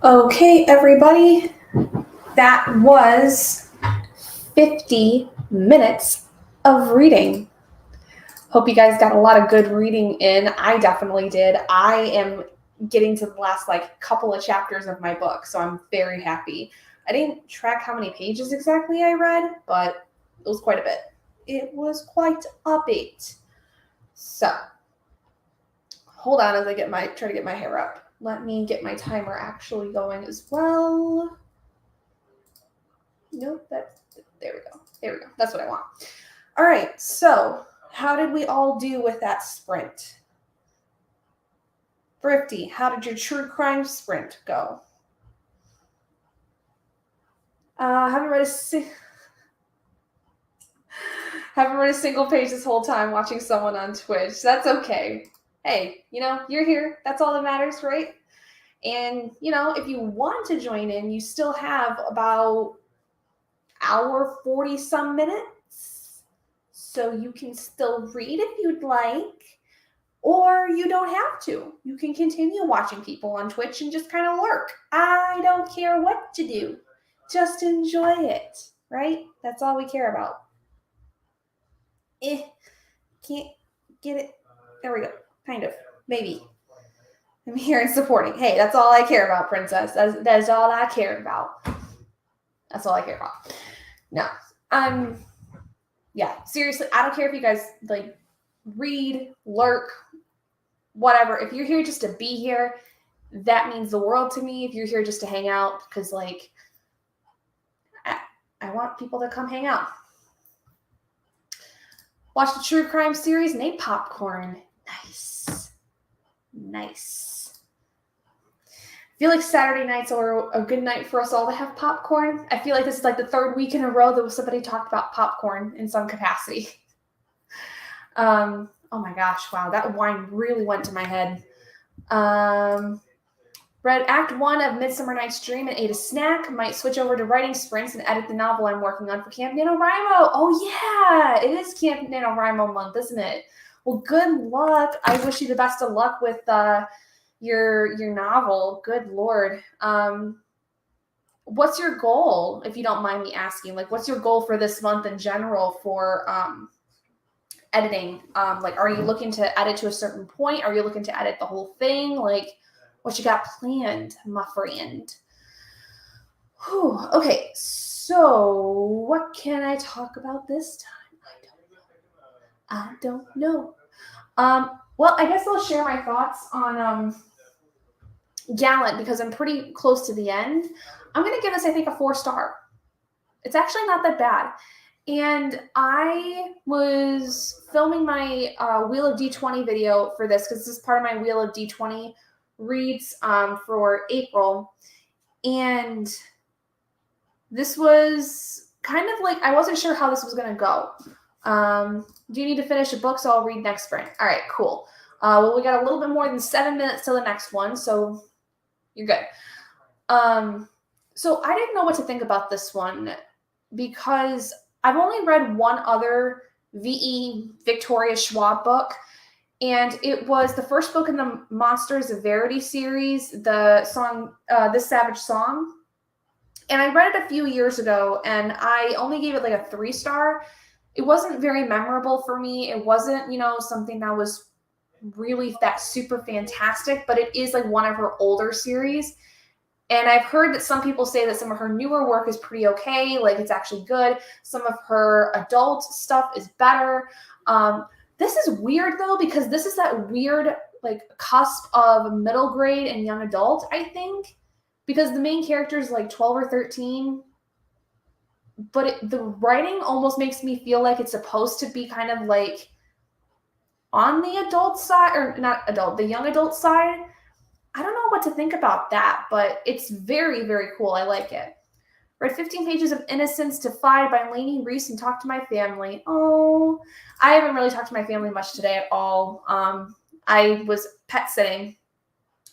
Okay, everybody, that was 50 minutes of reading. Hope you guys got a lot of good reading in. I definitely did. I am getting to the last couple of chapters of my book, so I'm very happy. I didn't track how many pages exactly I read, but it was quite a bit. It was quite a bit. So, hold on as I try to get my hair up. Let me get my timer actually going as well. Nope, there we go. There we go. That's what I want. All right, so how did we all do with that sprint? Thrifty, how did your true crime sprint go? Haven't read a single page this whole time watching someone on Twitch. That's okay. Hey, you're here. That's all that matters, right? And, if you want to join in, you still have about hour 40 some minutes. So you can still read if you'd like, or you don't have to. You can continue watching people on Twitch and just kind of lurk. I don't care what to do. Just enjoy it, right? That's all we care about. Can't get it. There we go. Kind of. Maybe. I'm here and supporting. Hey, that's all I care about, princess. That's all I care about. That's all I care about. No. Yeah, seriously, I don't care if you guys read, lurk, whatever. If you're here just to be here, that means the world to me. If you're here just to hang out, because I want people to come hang out. Watch the true crime series and ate popcorn. Nice. I feel like Saturday nights are a good night for us all to have popcorn. I feel like this is the third week in a row that somebody talked about popcorn in some capacity. Oh my gosh, wow, that wine really went to my head. Read Act 1 of Midsummer Night's Dream and ate a snack. Might switch over to writing sprints and edit the novel I'm working on for Camp NaNoWriMo. Oh yeah, it is Camp NaNoWriMo month, isn't it? Well, good luck. I wish you the best of luck with your novel. Good Lord. What's your goal, if you don't mind me asking? What's your goal for this month in general for editing? Are you looking to edit to a certain point? Are you looking to edit the whole thing? What you got planned, my friend? Whew. Okay, so what can I talk about this time? I don't know. Well, I guess I'll share my thoughts on Gallant because I'm pretty close to the end. I'm going to give this, I think, a 4-star. It's actually not that bad. And I was filming my Wheel of D20 video for this because this is part of my Wheel of D20 reads for April. And this was kind of I wasn't sure how this was going to go. Do you need to finish a book? So I'll read next sprint. All right, cool. Well, we got a little bit more than 7 minutes till the next one, so you're good. So I didn't know what to think about this one because I've only read one other V.E. Victoria Schwab book, and it was the first book in the Monsters of Verity series, the song, This Savage Song. And I read it a few years ago, and I only gave it a 3-star. It wasn't very memorable for me. It wasn't, something that was really that super fantastic, but it is one of her older series. And I've heard that some people say that some of her newer work is pretty okay. It's actually good. Some of her adult stuff is better. This is weird though, because this is that weird cusp of middle grade and young adult, I think, because the main character is 12 or 13, but the writing almost makes me feel like it's supposed to be kind of on the adult side, or not adult, the young adult side. I don't know what to think about that, but it's very, very cool. I like it. Read 15 pages of Innocence Defied by Lainey Reese and talked to my family. Oh, I haven't really talked to my family much today at all. I was pet sitting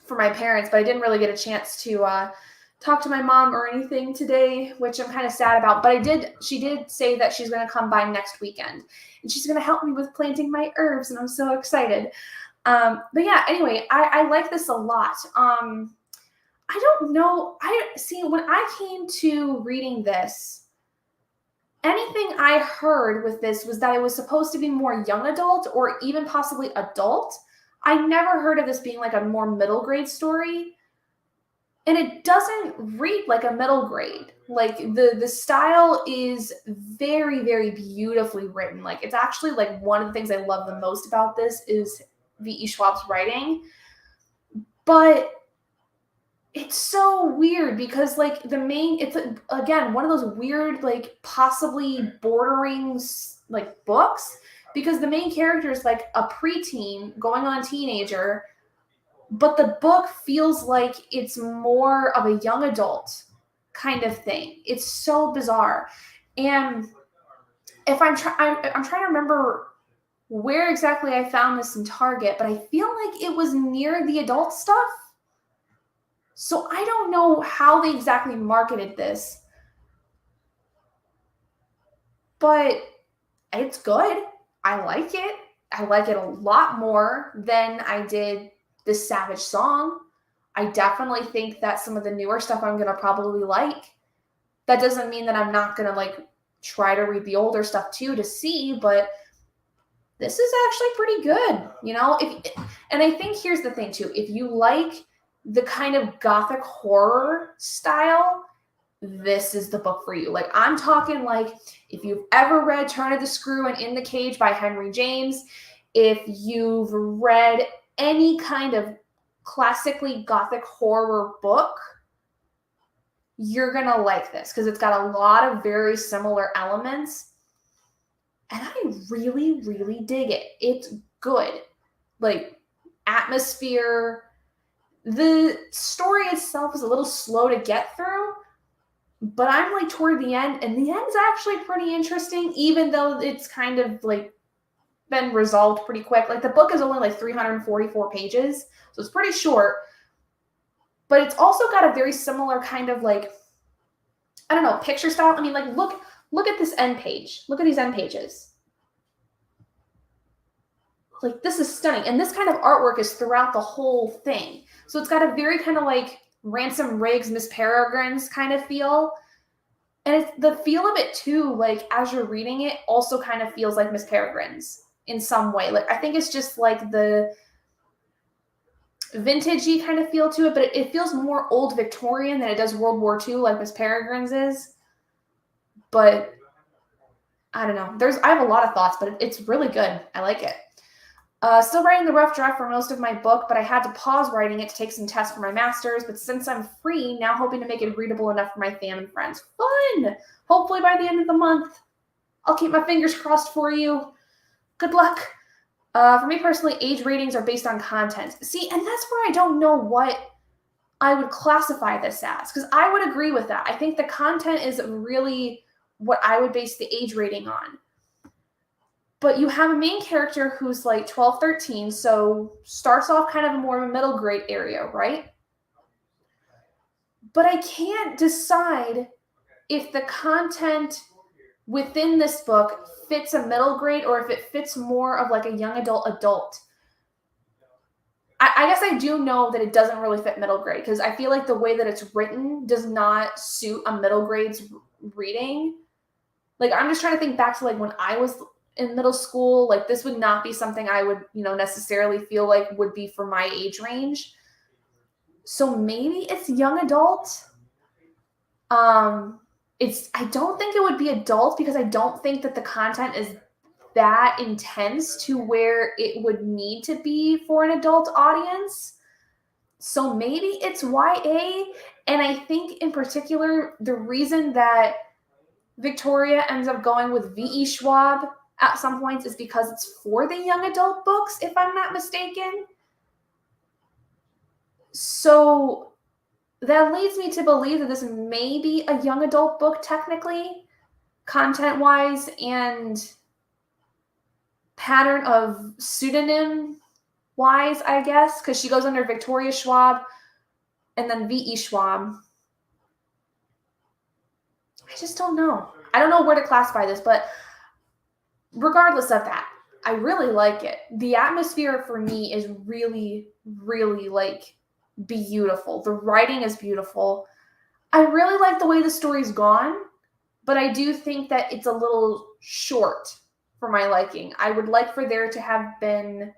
for my parents, but I didn't really get a chance to talk to my mom or anything today, which I'm kind of sad about. But she did say that she's going to come by next weekend, and she's going to help me with planting my herbs, and I'm so excited. But yeah, anyway, I like this a lot. I don't know. I see when I came to reading this, anything I heard with this was that it was supposed to be more young adult or even possibly adult. I never heard of this being like a more middle grade story. And it doesn't read like a middle grade. Like the style is very, very beautifully written. Like it's actually like one of the things I love the most about this is V.E. Schwab's writing. But it's so weird because like it's again one of those weird like possibly bordering like books because the main character is like a preteen going on teenager, but the book feels like it's more of a young adult kind of thing. It's so bizarre. And if I'm trying to remember where exactly I found this in Target, but I feel like it was near the adult stuff. So I don't know how they exactly marketed this, but it's good. I like it. I like it a lot more than I did the Savage Song. I definitely think that some of the newer stuff I'm going to probably like. That doesn't mean that I'm not going to like try to read the older stuff too to see, but this is actually pretty good, you know? And I think here's the thing too. If you like the kind of gothic horror style, this is the book for you. Like I'm talking like if you've ever read Turn of the Screw and In the Cage by Henry James, if you've read any kind of classically gothic horror book, you're going to like this because it's got a lot of very similar elements. And I really, really dig it. It's good. Like atmosphere. The story itself is a little slow to get through, but I'm like toward the end, and the end's actually pretty interesting, even though it's kind of like been resolved pretty quick. Like the book is only like 344 pages, so it's pretty short, but it's also got a very similar kind of like, I don't know, picture style. I mean, like look at this end page. Look at these end pages. Like this is stunning. And this kind of artwork is throughout the whole thing. So it's got a very kind of like Ransom Riggs, Miss Peregrine's kind of feel. And it's the feel of it too, like as you're reading it, also kind of feels like Miss Peregrine's in some way. Like I think it's just like the vintagey kind of feel to it, but it feels more old Victorian than it does World War II, like Miss Peregrine's is. But I don't know. I have a lot of thoughts, but it's really good. I like it. Still writing the rough draft for most of my book, but I had to pause writing it to take some tests for my master's. But since I'm free, now hoping to make it readable enough for my fam and friends. Fun! Hopefully by the end of the month. I'll keep my fingers crossed for you. Good luck. For me personally, age ratings are based on content. See, and that's where I don't know what I would classify this as, because I would agree with that. I think the content is really what I would base the age rating on. But you have a main character who's like 12, 13, so starts off kind of more of a middle grade area, right? But I can't decide if the content within this book fits a middle grade or if it fits more of like a young adult. I guess I do know that it doesn't really fit middle grade because I feel like the way that it's written does not suit a middle grade's reading. Like I'm just trying to think back to like when I was in middle school, like this would not be something I would, necessarily feel like would be for my age range. So maybe it's young adult. I don't think it would be adult because I don't think that the content is that intense to where it would need to be for an adult audience. So maybe it's YA. And I think in particular, the reason that Victoria ends up going with V.E. Schwab at some points is because it's for the young adult books, if I'm not mistaken. So that leads me to believe that this may be a young adult book technically, content-wise, and pattern of pseudonym-wise, I guess, because she goes under Victoria Schwab and then V.E. Schwab. I just don't know. I don't know where to classify this, but regardless of that, I really like it. The atmosphere for me is really, really like beautiful. The writing is beautiful. I really like the way the story's gone, but I do think that it's a little short for my liking. I would like for there to have been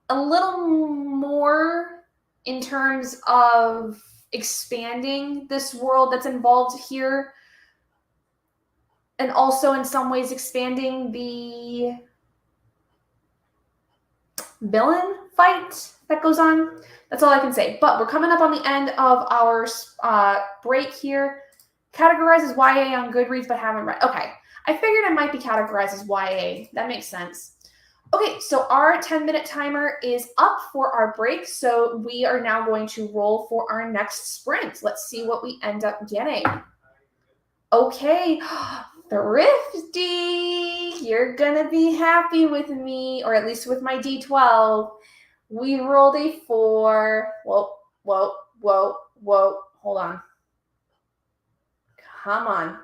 a little more in terms of expanding this world that's involved here, and also in some ways expanding the villain fight that goes on. That's all I can say. But we're coming up on the end of our break here. Categorized as YA on Goodreads, but haven't read. Okay, I figured it might be categorized as YA. That makes sense. Okay, so our 10-minute timer is up for our break. So we are now going to roll for our next sprint. Let's see what we end up getting. Okay, Thrifty, you're gonna be happy with me, or at least with my D12. We rolled a 4. Whoa. Hold on. Come on.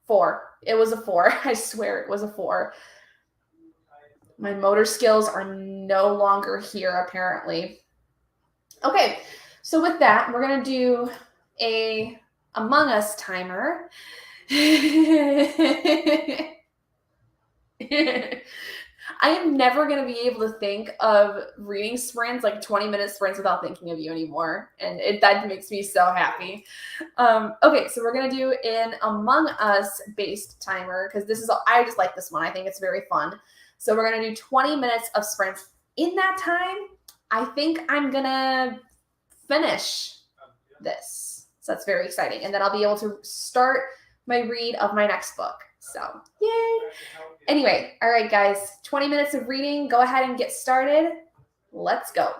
4. It was a 4. I swear it was a 4. My motor skills are no longer here, apparently. Okay, so with that, we're going to do a Among Us timer. I am never going to be able to think of reading sprints, like 20-minute sprints, without thinking of you anymore. And that makes me so happy. Okay, so we're going to do an Among Us based timer, because I just like this one. I think it's very fun. So we're going to do 20 minutes of sprints. In that time, I think I'm going to finish this. So that's very exciting. And then I'll be able to start my read of my next book. So, yay. Anyway, all right, guys, 20 minutes of reading. Go ahead and get started. Let's go.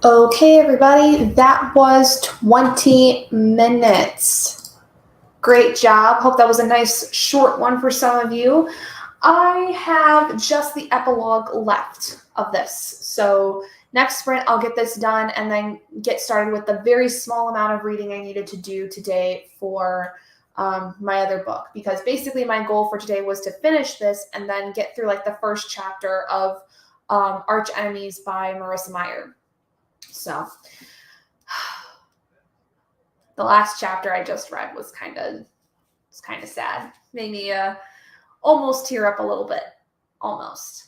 Okay, everybody, that was 20 minutes. Great job. Hope that was a nice short one for some of you. I have just the epilogue left of this. So next sprint, I'll get this done and then get started with the very small amount of reading I needed to do today for my other book. Because basically my goal for today was to finish this and then get through like the first chapter of Arch Enemies by Marissa Meyer. So the last chapter I just read was kind of sad. Made me almost tear up a little bit. Almost.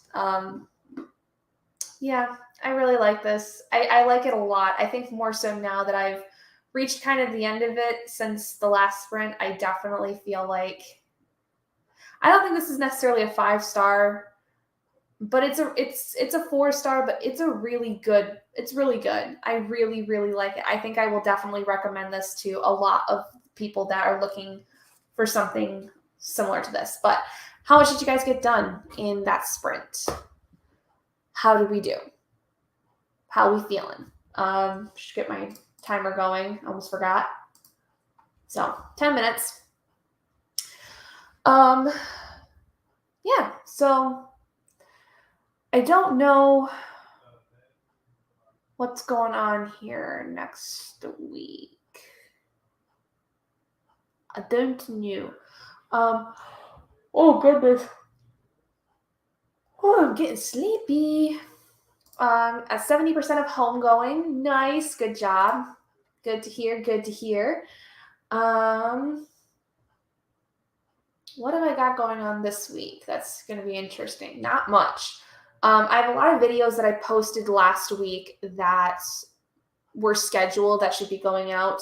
Yeah, I really like this. I like it a lot. I think more so now that I've reached kind of the end of it since the last sprint, I definitely feel like I don't think this is necessarily a 5-star, but it's a 4-star, but it's really good. I really, really like it. I think I will definitely recommend this to a lot of people that are looking for something similar to this. But how much did you guys get done in that sprint? How did we do? How we feeling? Should get my timer going. Almost forgot. So 10 minutes. Yeah, so I don't know what's going on here next week. I don't know. Oh goodness. Oh, I'm getting sleepy. At 70% of homegoing. Nice, good job. Good to hear, good to hear. What have I got going on this week? That's going to be interesting. Not much. I have a lot of videos that I posted last week that were scheduled that should be going out.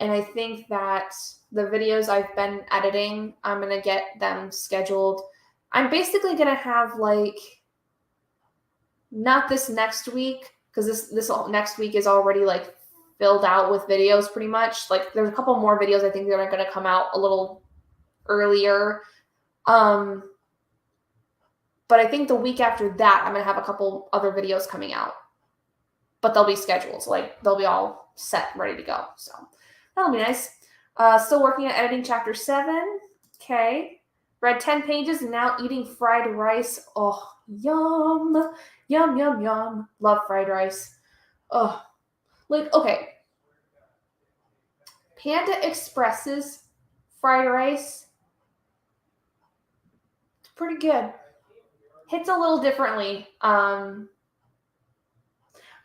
And I think that the videos I've been editing, I'm going to get them scheduled. I'm basically going to have like, not this next week, because this next week is already like filled out with videos pretty much. Like there's a couple more videos I think that are going to come out a little earlier. But I think the week after that, I'm going to have a couple other videos coming out. But they'll be scheduled. So like they'll be all set, ready to go. So that'll be nice. Still working on editing chapter 7. Okay. Read 10 pages and now eating fried rice. Oh, yum. Yum, yum, yum. Love fried rice. Oh, like, okay. Panda Express's fried rice, it's pretty good. Hits a little differently. But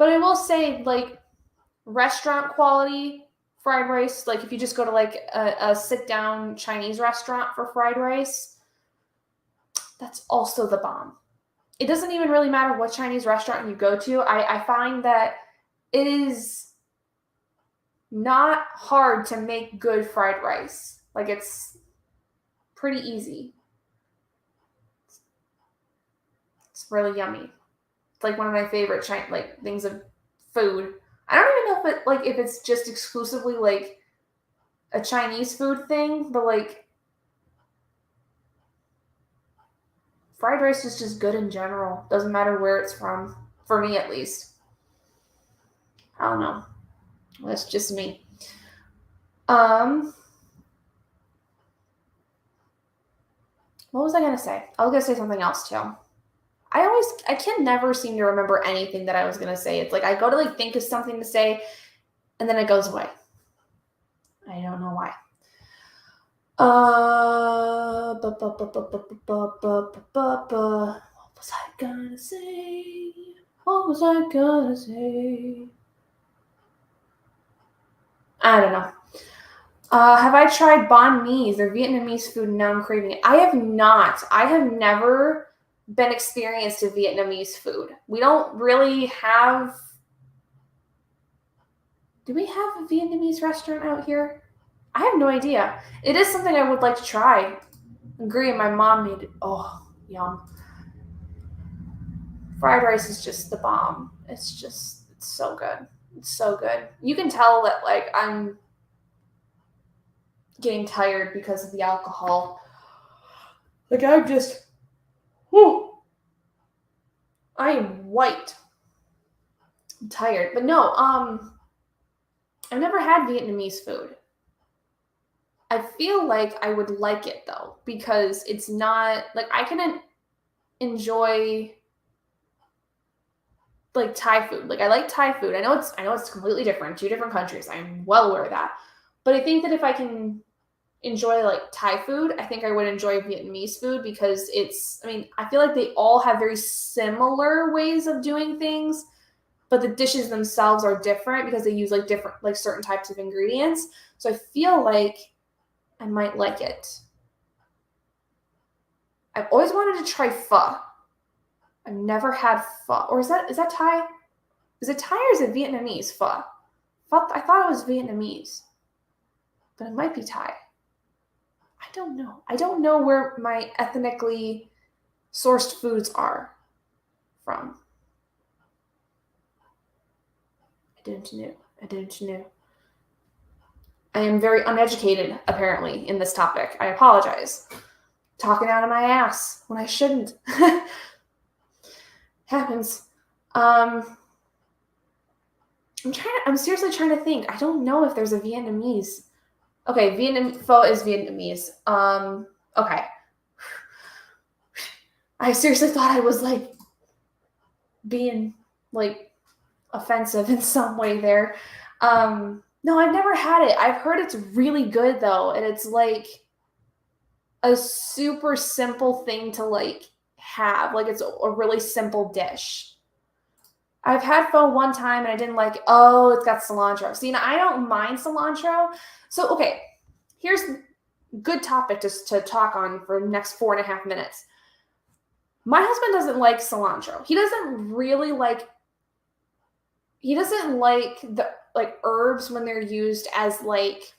I will say, like, restaurant quality fried rice, like if you just go to like a sit-down Chinese restaurant for fried rice, that's also the bomb. It doesn't even really matter what Chinese restaurant you go to. I find that it is not hard to make good fried rice. Like it's pretty easy. It's really yummy. It's like one of my favorite things of food. I don't even know if it's just exclusively like a Chinese food thing, but like fried rice is just good in general. Doesn't matter where it's from, for me at least. I don't know. That's just me. What was I gonna say? I was gonna say something else too. I can never seem to remember anything that I was gonna say. It's like I go to like think of something to say, and then it goes away. I don't know why. What was I gonna say? What was I gonna say? I don't know. Have I tried banh mi's or Vietnamese food and now I'm craving it? I have not. I have never been experienced to Vietnamese food. We don't really have. Do we have a Vietnamese restaurant out here? I have no idea. It is something I would like to try. I agree, my mom made it. Oh, yum. Fried rice is just the bomb. It's so good. It's so good. You can tell that like I'm getting tired because of the alcohol. Like I'm just, whew, I am white. I'm tired. But no, I've never had Vietnamese food. I feel like I would like it though, because it's not like I can enjoy like Thai food. Like I like Thai food. I know it's completely different, two different countries. I'm well aware of that. But I think that if I can enjoy like Thai food, I think I would enjoy Vietnamese food because I feel like they all have very similar ways of doing things, but the dishes themselves are different because they use like different like certain types of ingredients. So I feel like I might like it. I've always wanted to try pho. I've never had pho. Or is that Thai? Is it Thai or is it Vietnamese pho? I thought it was Vietnamese, but it might be Thai. I don't know. I don't know where my ethnically sourced foods are from. I didn't know. I didn't know. I am very uneducated, apparently, in this topic. I apologize. Talking out of my ass when I shouldn't. Happens. I'm seriously trying to think. I don't know if there's a Vietnamese. Okay, pho is Vietnamese. Okay. I seriously thought I was like being like offensive in some way there. No, I've never had it. I've heard it's really good though, and it's like a super simple thing to like have. Like it's a really simple dish. I've had pho one time and I didn't like it. Oh, it's got cilantro. See, now I don't mind cilantro. So, okay, here's a good topic to talk on for the next 4.5 minutes. My husband doesn't like cilantro. He doesn't like the like herbs when they're used as like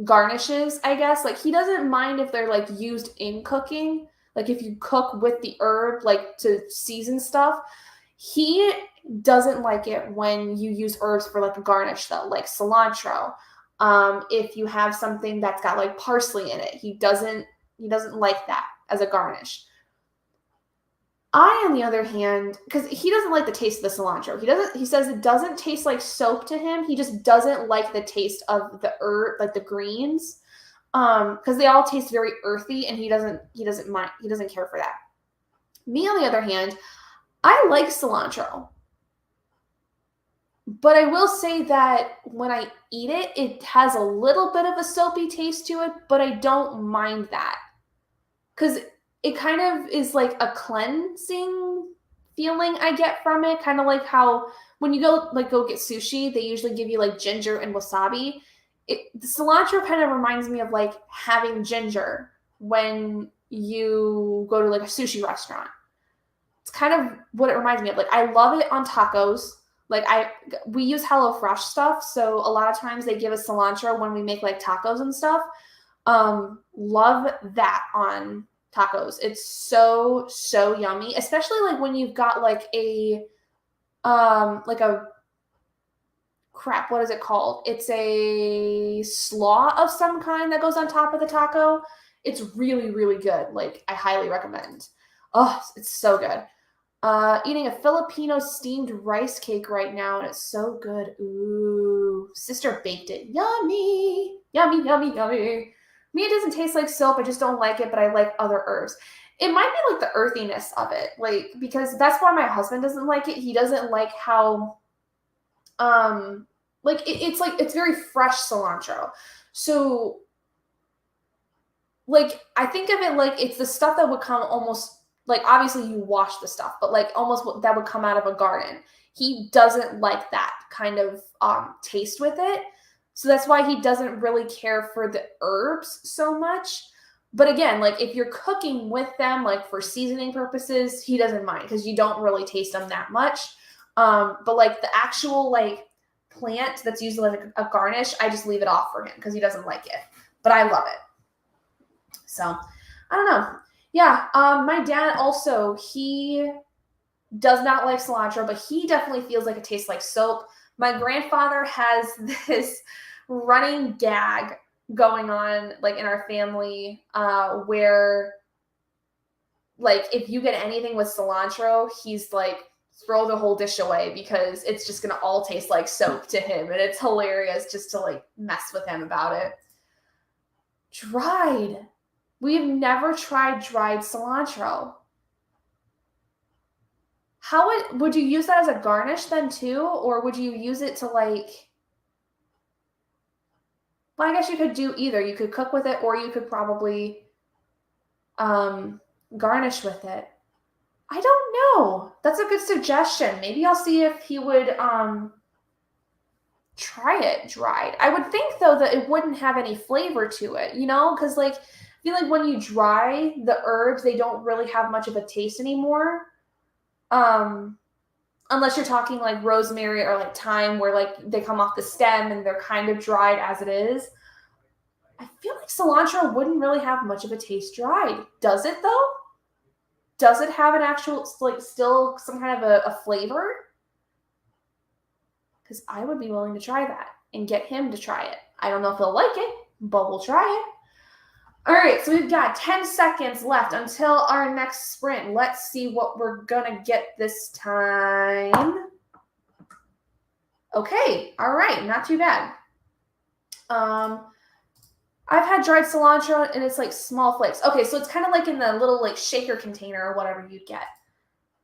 garnishes, I guess. Like he doesn't mind if they're like used in cooking. Like if you cook with the herb like to season stuff. He doesn't like it when you use herbs for like a garnish though, like cilantro. If you have something that's got like parsley in it, he doesn't like that as a garnish. I, on the other hand, because he doesn't like the taste of the cilantro. He says it doesn't taste like soap to him. He just doesn't like the taste of the herb, like the greens. Because they all taste very earthy and he doesn't mind, he doesn't care for that. Me, on the other hand, I like cilantro. But I will say that when I eat it, it has a little bit of a soapy taste to it, but I don't mind that. Because it kind of is like a cleansing feeling I get from it. Kind of like how when you go get sushi, they usually give you like ginger and wasabi. The cilantro kind of reminds me of like having ginger when you go to like a sushi restaurant. It's kind of what it reminds me of. Like I love it on tacos. We use HelloFresh stuff, so a lot of times they give us cilantro when we make like tacos and stuff. Love that on tacos. It's so yummy, especially like when you've got like a crap, what is it called? It's a slaw of some kind that goes on top of the taco. It's really good. Like I highly recommend. Oh, it's so good. Eating a Filipino steamed rice cake right now, and it's so good. Ooh, sister baked it. Yummy, yummy, yummy, yummy. Me, it doesn't taste like soap. I just don't like it, but I like other herbs. It might be like the earthiness of it, like because that's why my husband doesn't like it. He doesn't like how, it's very fresh cilantro. So, like, I think of it like it's the stuff that would come almost like obviously you wash the stuff, but like almost that would come out of a garden. He doesn't like that kind of taste with it. So that's why he doesn't really care for the herbs so much. But again, like if you're cooking with them, like for seasoning purposes, he doesn't mind because you don't really taste them that much. But like the actual like plant that's used like a garnish, I just leave it off for him because he doesn't like it. But I love it. So I don't know. Yeah, my dad also, he does not like cilantro, but he definitely feels like it tastes like soap. My grandfather has this running gag going on like in our family where like if you get anything with cilantro, he's like throw the whole dish away because it's just going to all taste like soap to him. And it's hilarious just to like mess with him about it. Dried. We've never tried dried cilantro. How would you use that as a garnish then too? Or would you use it to like, well, I guess you could do either. You could cook with it or you could probably garnish with it. I don't know. That's a good suggestion. Maybe I'll see if he would try it dried. I would think though that it wouldn't have any flavor to it, you know, because like I feel like when you dry the herbs, they don't really have much of a taste anymore. Unless you're talking like rosemary or like thyme, where like they come off the stem and they're kind of dried as it is. I feel like cilantro wouldn't really have much of a taste dried. Does it though? Does it have an actual, like, still some kind of a flavor? Because I would be willing to try that and get him to try it. I don't know if he'll like it, but we'll try it. All right, so we've got 10 seconds left until our next sprint. Let's see what we're going to get this time. Okay, all right, not too bad. I've had dried cilantro and it's like small flakes. Okay, so it's kind of like in the little like shaker container or whatever you get.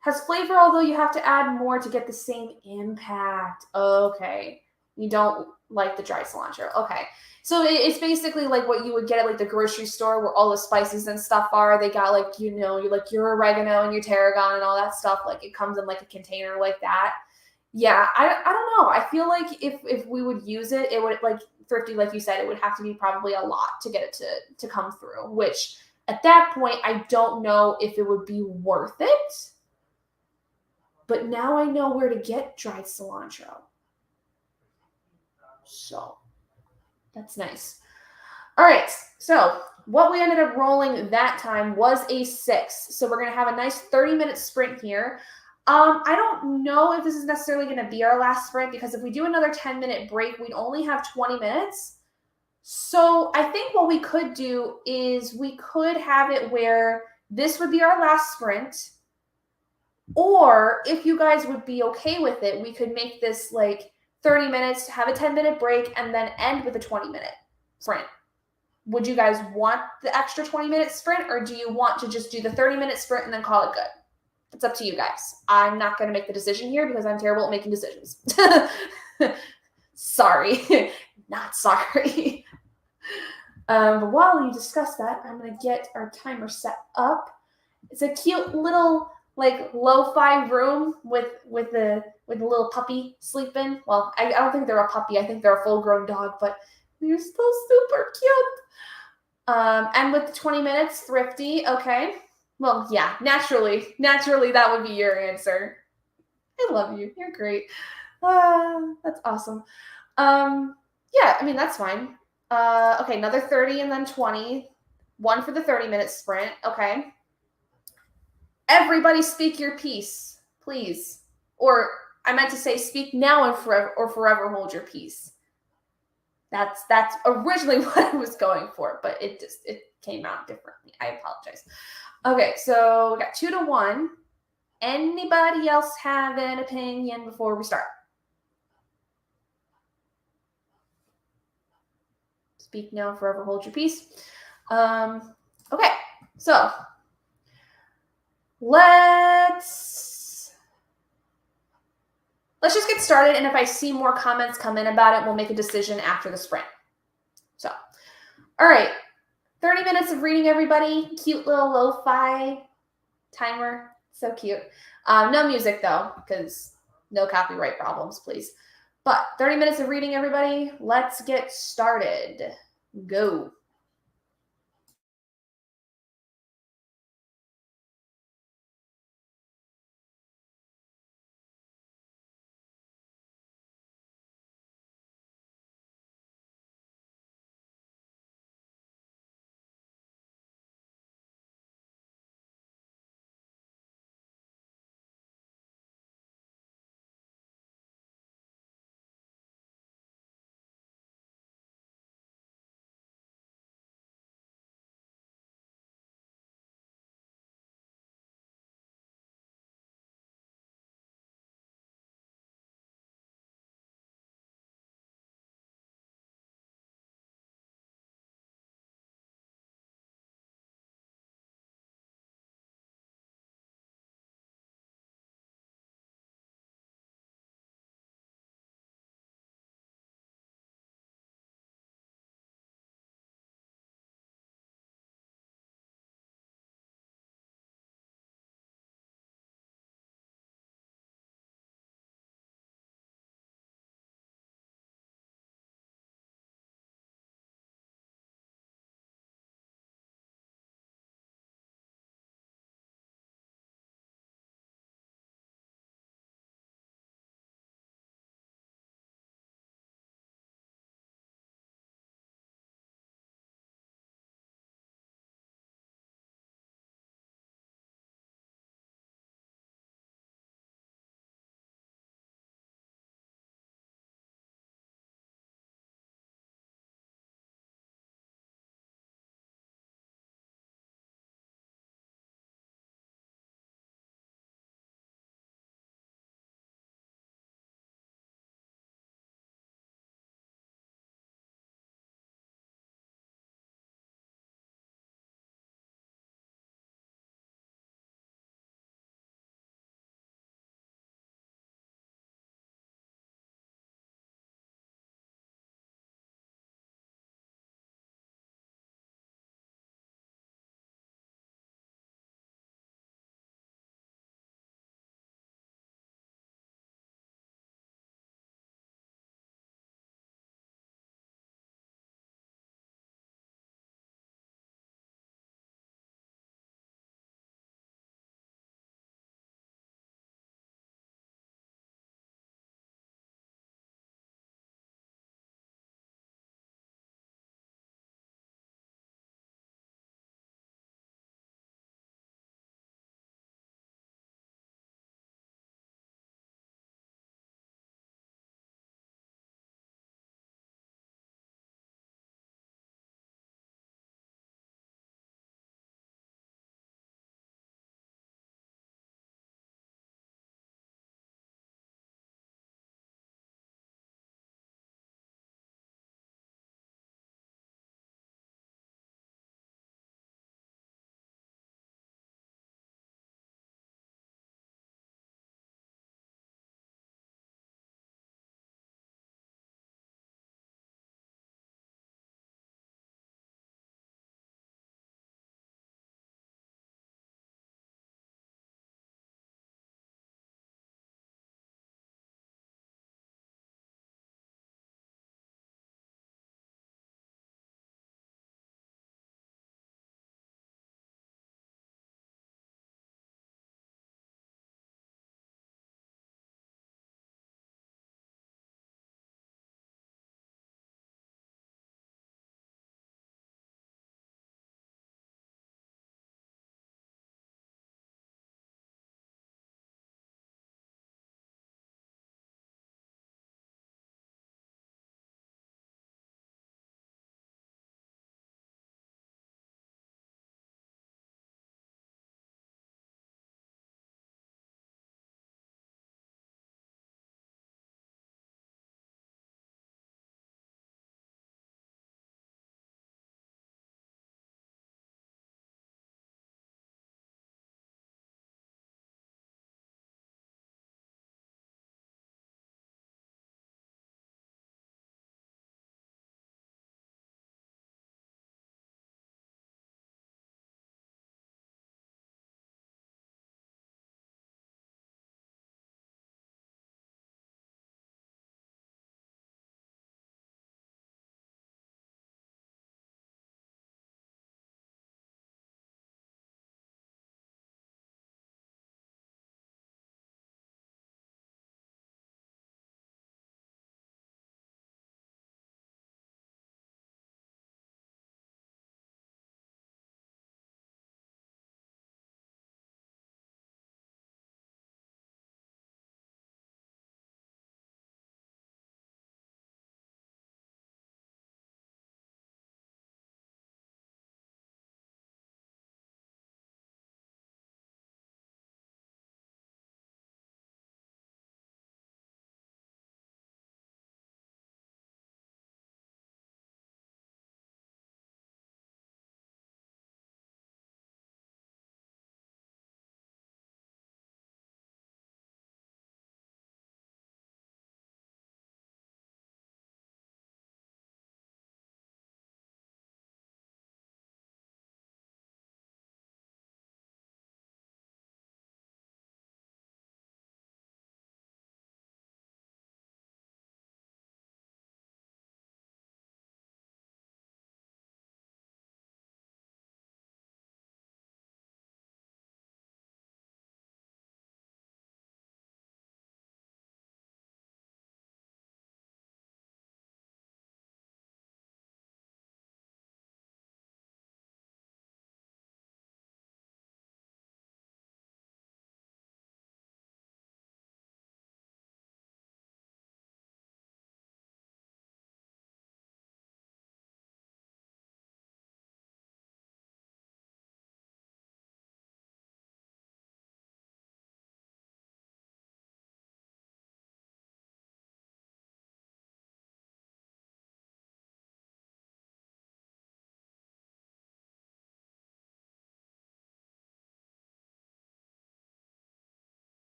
Has flavor, although you have to add more to get the same impact. Okay, you don't like the dried cilantro. Okay, so it's basically like what you would get at like the grocery store where all the spices and stuff are. They got like, you know, your oregano and your tarragon and all that stuff. Like it comes in like a container like that. Yeah, I don't know. I feel like if we would use it, it would like Thrifty, like you said, it would have to be probably a lot to get it to come through, which at that point, I don't know if it would be worth it. But now I know where to get dried cilantro. So that's nice. All right, so what we ended up rolling that time was a 6. So we're going to have a nice 30-minute sprint here. I don't know if this is necessarily going to be our last sprint because if we do another 10-minute break, we'd only have 20 minutes. So I think what we could do is we could have it where this would be our last sprint. Or if you guys would be okay with it, we could make this like 30 minutes, have a 10-minute break, and then end with a 20-minute sprint. Would you guys want the extra 20-minute sprint, or do you want to just do the 30-minute sprint and then call it good? It's up to you guys. I'm not going to make the decision here because I'm terrible at making decisions. Sorry. Not sorry. But while you discuss that, I'm going to get our timer set up. It's a cute little like lo-fi room with a little puppy sleeping. Well, I don't think they're a puppy. I think they're a full-grown dog, but they're still super cute. And with 20 minutes, Thrifty. Okay. Well, yeah, naturally, that would be your answer. I love you. You're great. That's awesome. Yeah, I mean, that's fine. Okay, another 30 and then 20. One for the 30-minute sprint. Okay. Everybody speak your piece, please. Or I meant to say speak now and forever hold your peace. That's originally what I was going for, but it came out differently. I apologize. Okay, so we got 2-1. Anybody else have an opinion before we start? Speak now, forever hold your peace. Okay, so let's just get started. And if I see more comments come in about it, we'll make a decision after the sprint. So, all right. 30 minutes of reading, everybody. Cute little lo-fi timer. So cute. No music, though, because no copyright problems, please. But 30 minutes of reading, everybody. Let's get started. Go.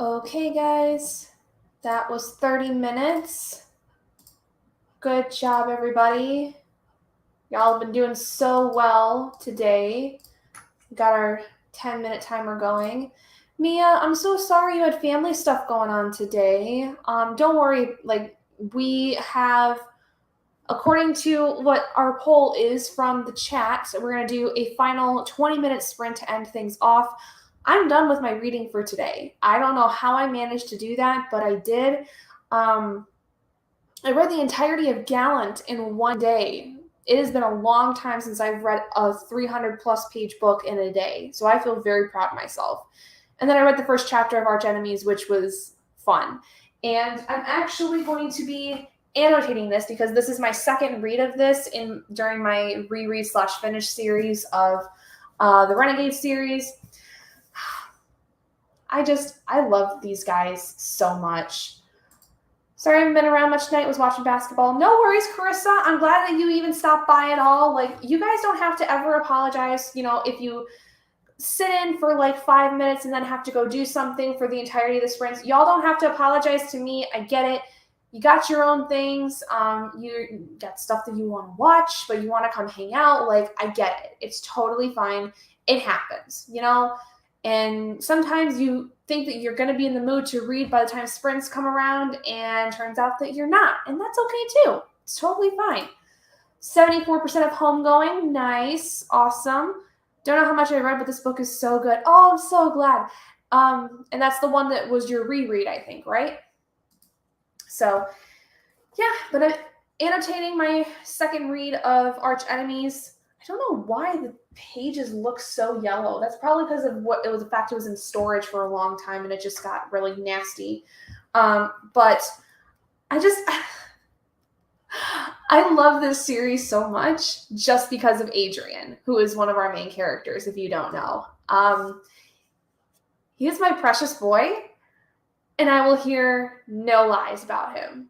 Okay, guys, that was 30 minutes. Good job, everybody. Y'all have been doing so well today. We got our 10-minute timer going. Mia, I'm so sorry you had family stuff going on today. Don't worry, we have, according to what our poll is from the chat, we're going to do a final 20-minute sprint to end things off. I'm done with my reading for today. I don't know how I managed to do that, but I did. I read the entirety of Gallant in one day. It has been a long time since I've read a 300-plus page book in a day, so I feel very proud of myself. And then I read the first chapter of Arch Enemies, which was fun. And I'm actually going to be annotating this because this is my second read of this during my reread/finish series of the Renegade series. I love these guys so much. Sorry I haven't been around much tonight, was watching basketball. No worries, Carissa. I'm glad that you even stopped by at all. You guys don't have to ever apologize, if you sit in for 5 minutes and then have to go do something for the entirety of the sprints. Y'all don't have to apologize to me. I get it. You got your own things. You got stuff that you want to watch, but you want to come hang out. I get it. It's totally fine. It happens, And sometimes you think that you're going to be in the mood to read by the time sprints come around, and turns out that you're not. And that's okay too. It's totally fine. 74% of homegoing. Nice. Awesome. Don't know how much I read, but this book is so good. Oh, I'm so glad. And that's the one that was your reread, I think, right? So, yeah, but I'm annotating my second read of Arch Enemies. I don't know why the pages look so yellow. That's probably because of the fact it was in storage for a long time and it just got really nasty. But I love this series so much just because of Adrian, who is one of our main characters, if you don't know. He is my precious boy, and I will hear no lies about him.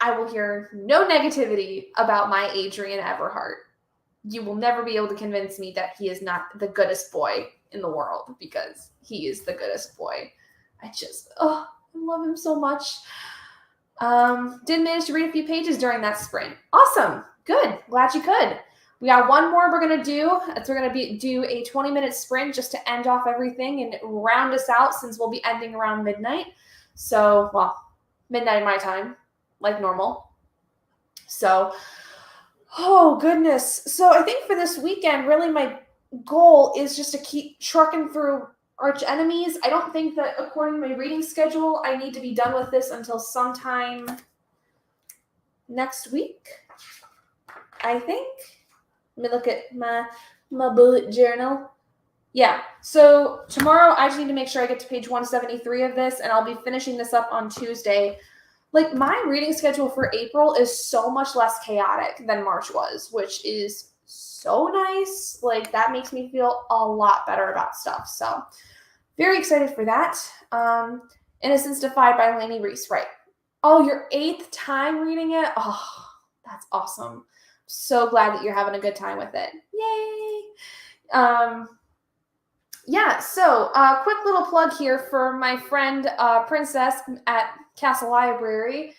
I will hear no negativity about my Adrian Everhart. You will never be able to convince me that he is not the goodest boy in the world, because he is the goodest boy. I love him so much. Did manage to read a few pages during that sprint. Awesome. Good. Glad you could. We got one more we're going to do. We're going to do a 20-minute sprint just to end off everything and round us out, since we'll be ending around midnight. So, midnight my time, like normal. So, oh, goodness. So I think for this weekend, really my goal is just to keep trucking through Arch Enemies. I don't think that, according to my reading schedule, I need to be done with this until sometime next week, I think. Let me look at my bullet journal. Yeah, so tomorrow I just need to make sure I get to page 173 of this, and I'll be finishing this up on Tuesday. My reading schedule for April is so much less chaotic than March was, which is so nice. That makes me feel a lot better about stuff. So, very excited for that. Innocence Defied by Lainey Reese, right? Oh, your 8th time reading it? Oh, that's awesome. So glad that you're having a good time with it. Yay! Yeah, so quick little plug here for my friend Princess at Castle Library.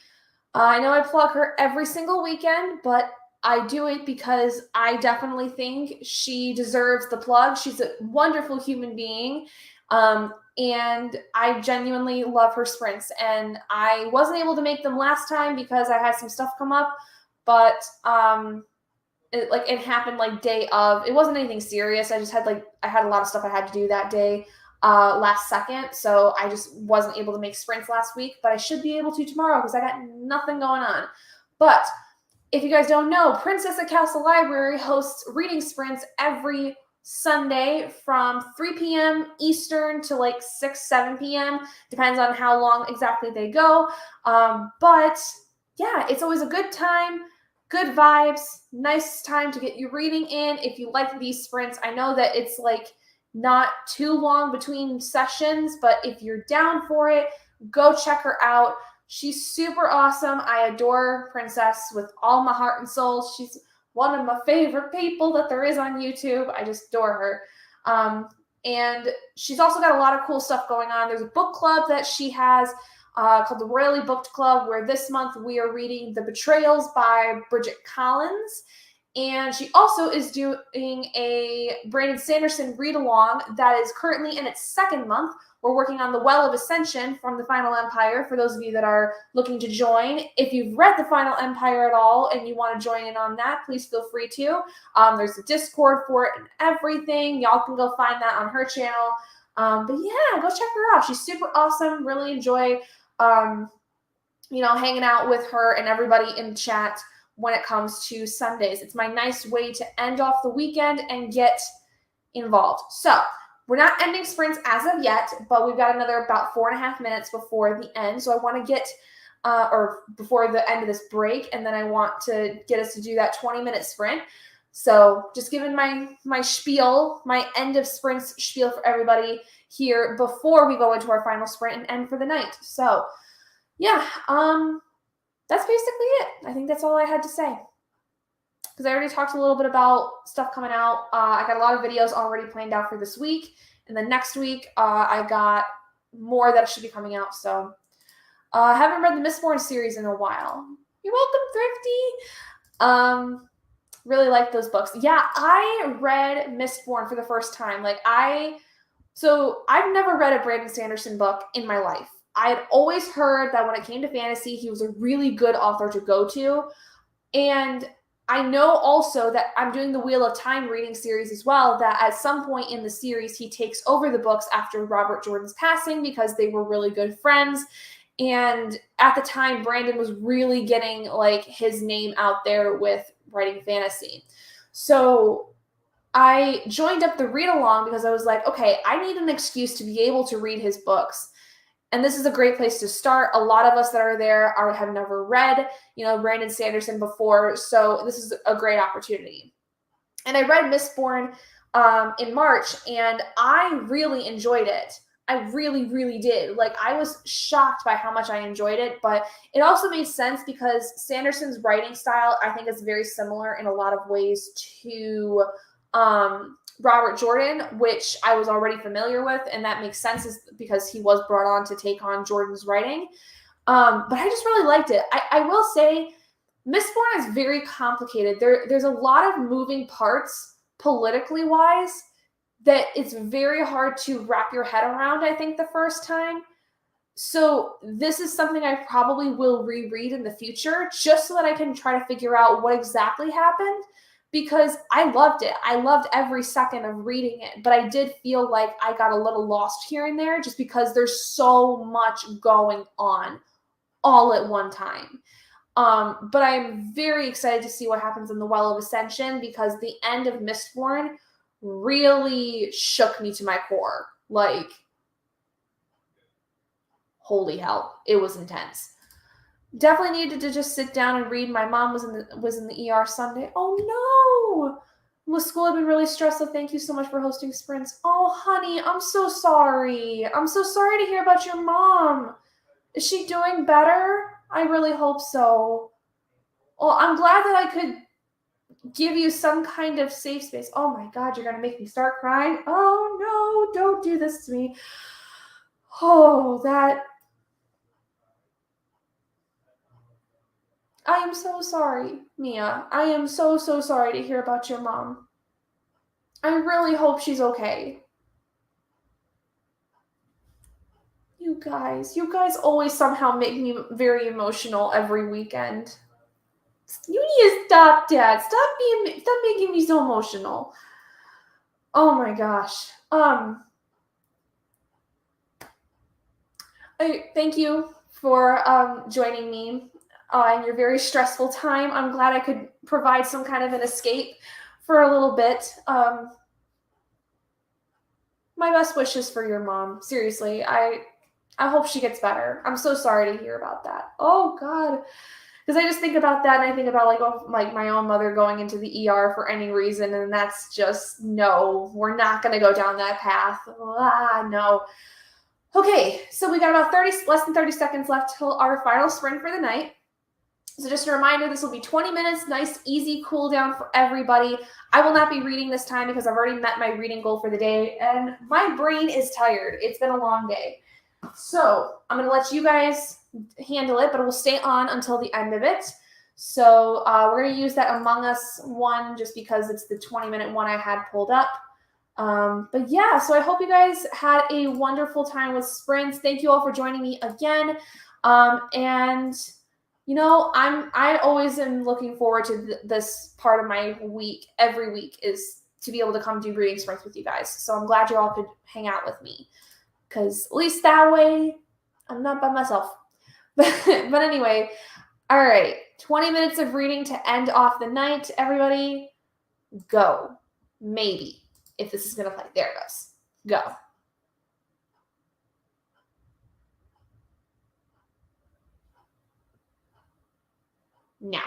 I know I plug her every single weekend, but I do it because I definitely think she deserves the plug. She's a wonderful human being, and I genuinely love her sprints. And I wasn't able to make them last time because I had some stuff come up, but it happened day of. It wasn't anything serious. I just had I had a lot of stuff I had to do that day last second, so I just wasn't able to make sprints last week, but I should be able to tomorrow because I got nothing going on. But if you guys don't know, Princess at Castle Library hosts reading sprints every Sunday from 3 p.m. Eastern to 6, 7 p.m. Depends on how long exactly they go. But yeah, it's always a good time. Good vibes, nice time to get your reading in if you like these sprints. I know that it's not too long between sessions, but if you're down for it, go check her out. She's super awesome. I adore Princess with all my heart and soul. She's one of my favorite people that there is on YouTube. I just adore her. And she's also got a lot of cool stuff going on. There's a book club that she has called the Royally Booked Club, where this month we are reading The Betrayals by Bridget Collins. And she also is doing a Brandon Sanderson read-along that is currently in its second month. We're working on The Well of Ascension from The Final Empire, for those of you that are looking to join. If you've read The Final Empire at all and you want to join in on that, please feel free to. There's a Discord for it and everything. Y'all can go find that on her channel. But yeah, go check her out. She's super awesome. Really enjoy, hanging out with her and everybody in chat when it comes to Sundays. It's my nice way to end off the weekend and get involved. So we're not ending sprints as of yet, but we've got another about 4.5 minutes before the end. So I want to get, or before the end of this break, and then I want to get us to do that 20-minute sprint. So just giving my spiel, my end of sprints spiel for everybody here before we go into our final sprint and end for the night. So yeah, that's basically it. I think that's all I had to say. Because I already talked a little bit about stuff coming out. I got a lot of videos already planned out for this week. And then next week, I got more that should be coming out. So I haven't read the Mistborn series in a while. You're welcome, Thrifty. Really like those books. Yeah, I read Mistborn for the first time. So I've never read a Brandon Sanderson book in my life. I had always heard that when it came to fantasy, he was a really good author to go to. And I know also that I'm doing the Wheel of Time reading series as well, that at some point in the series, he takes over the books after Robert Jordan's passing because they were really good friends. And at the time, Brandon was really getting his name out there with writing fantasy. So I joined up the read along because I was like, okay, I need an excuse to be able to read his books. And this is a great place to start. A lot of us that are there have never read, Brandon Sanderson before. So this is a great opportunity. And I read Mistborn in March, and I really enjoyed it. I really, really did. I was shocked by how much I enjoyed it, but it also made sense because Sanderson's writing style, I think, is very similar in a lot of ways to Robert Jordan, which I was already familiar with, and that makes sense because he was brought on to take on Jordan's writing. But I just really liked it. I will say Mistborn is very complicated. There's a lot of moving parts politically wise that it's very hard to wrap your head around, I think, the first time. So this is something I probably will reread in the future just so that I can try to figure out what exactly happened, because I loved it. I loved every second of reading it, but I did feel like I got a little lost here and there just because there's so much going on all at one time. But I'm very excited to see what happens in the Well of Ascension, because the end of Mistborn really shook me to my core. Holy hell, it was intense. Definitely needed to just sit down and read. My mom was in the ER Sunday. Oh no! The school had been really stressed, so thank you so much for hosting sprints. Oh honey, I'm so sorry. I'm so sorry to hear about your mom. Is she doing better? I really hope so. Well, I'm glad that I could give you some kind of safe space. Oh my God, you're gonna make me start crying. Oh no, don't do this to me. Oh, I am so sorry, Mia. I am so sorry to hear about your mom. I really hope she's okay. You guys always somehow make me very emotional every weekend. You need to stop, Dad. Stop making me so emotional. Oh my gosh. Thank you for joining me in your very stressful time. I'm glad I could provide some kind of an escape for a little bit. My best wishes for your mom. Seriously, I hope she gets better. I'm so sorry to hear about that. Oh God. Because I just think about that, and I think about my own mother going into the ER for any reason, and that's just, no, we're not going to go down that path. No. Okay, so we got about less than 30 seconds left till our final sprint for the night. So just a reminder, this will be 20 minutes, nice, easy cool down for everybody. I will not be reading this time because I've already met my reading goal for the day, and my brain is tired. It's been a long day. So I'm going to let you guys handle it, but it will stay on until the end of it. So we're going to use that Among Us one just because it's the 20-minute one I had pulled up. But yeah, so I hope you guys had a wonderful time with sprints. Thank you all for joining me again. And you know, I always am looking forward to this part of my week. Every week is to be able to come do reading sprints with you guys. So I'm glad you all could hang out with me, because at least that way I'm not by myself. But anyway, all right, 20 minutes of reading to end off the night. Everybody, go. Maybe, if this is going to play. There it goes. Go. Now.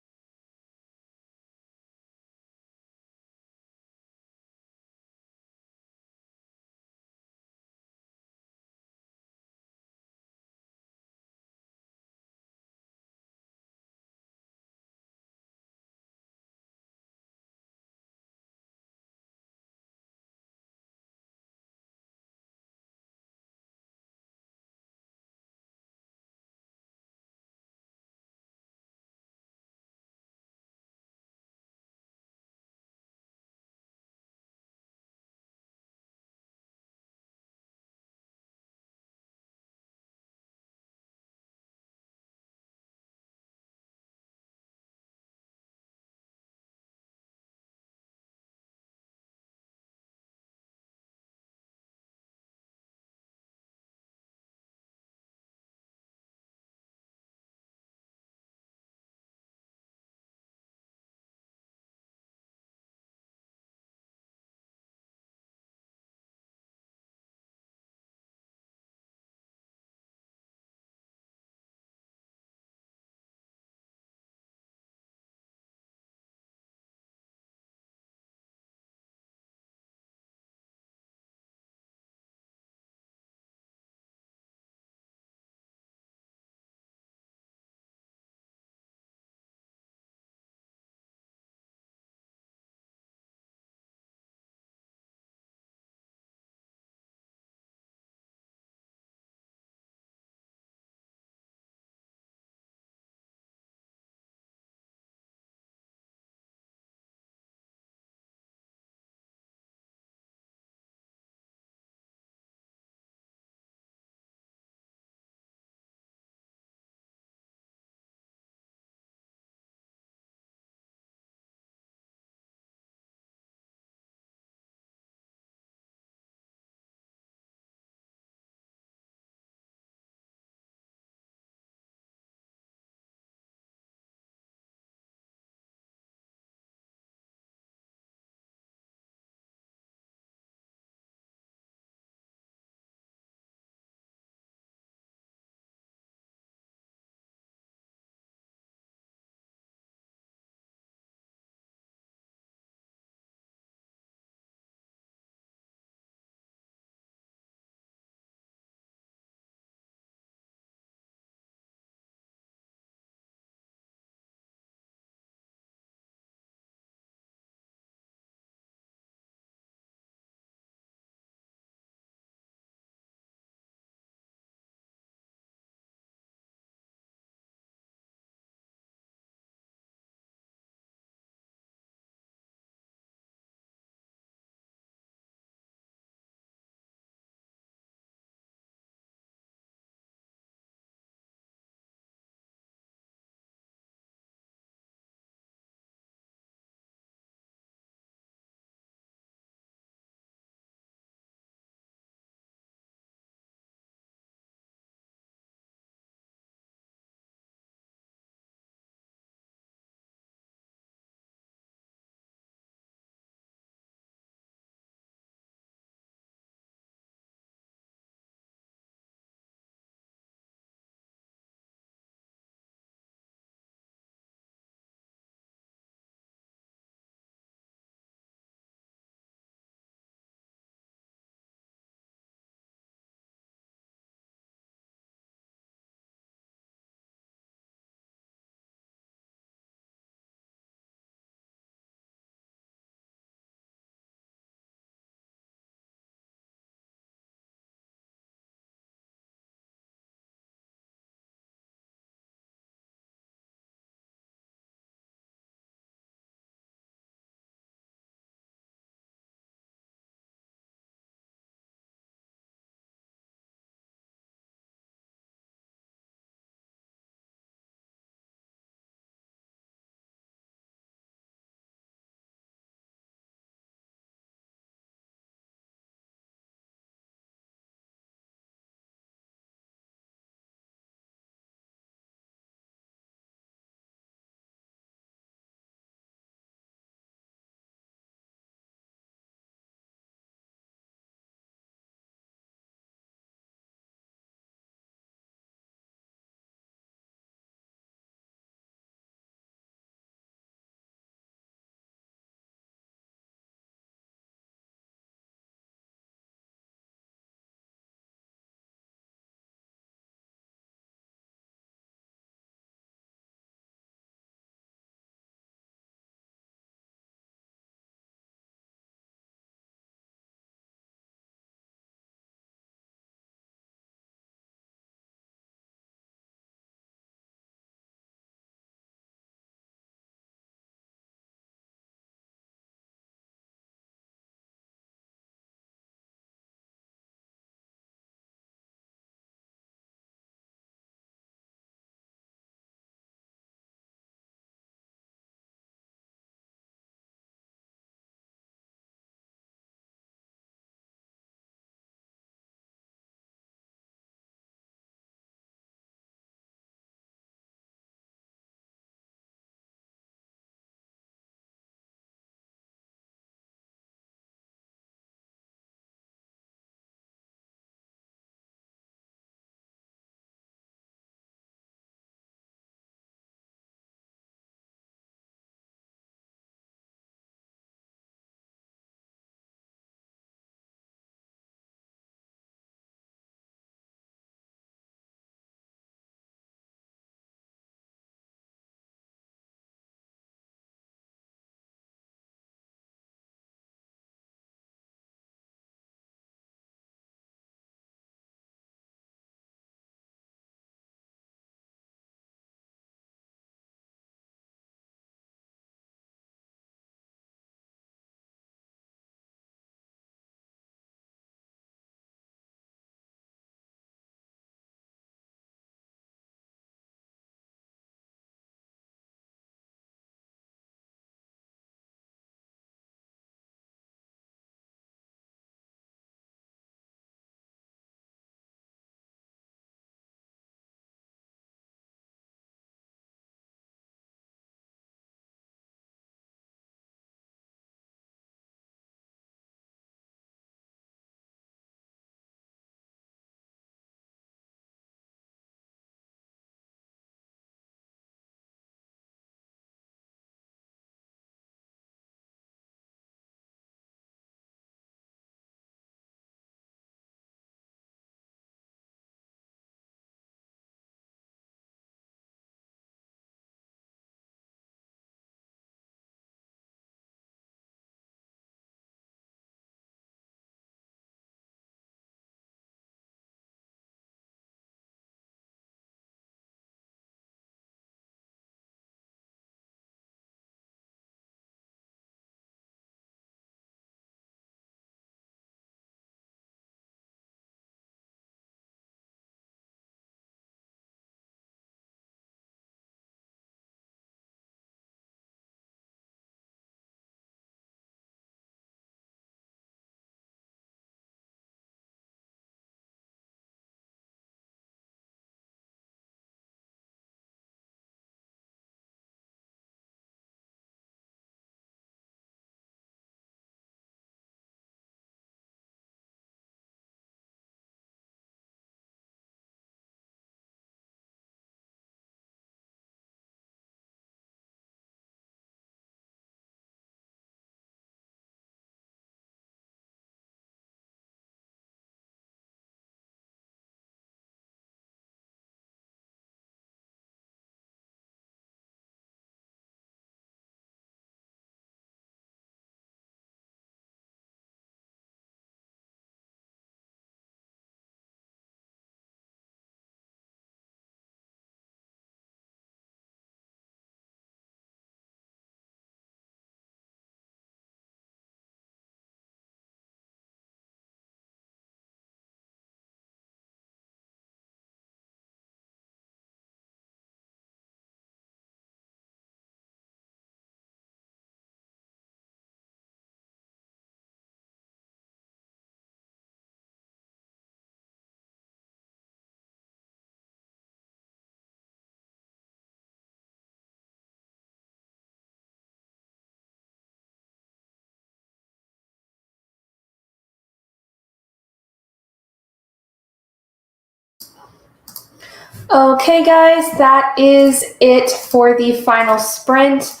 Okay, guys, that is it for the final sprint.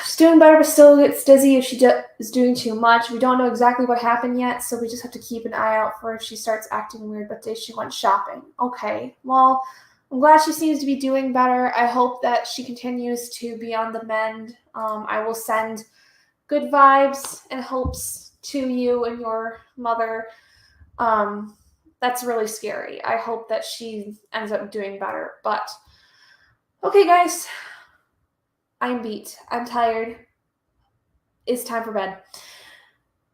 She's doing better, but still gets dizzy if she is doing too much. We don't know exactly what happened yet, so we just have to keep an eye out for if she starts acting weird. But she went shopping. Okay, well, I'm glad she seems to be doing better. I hope that she continues to be on the mend. I will send good vibes and hopes to you and your mother. That's really scary. I hope that she ends up doing better. But okay, guys, I'm beat. I'm tired. It's time for bed.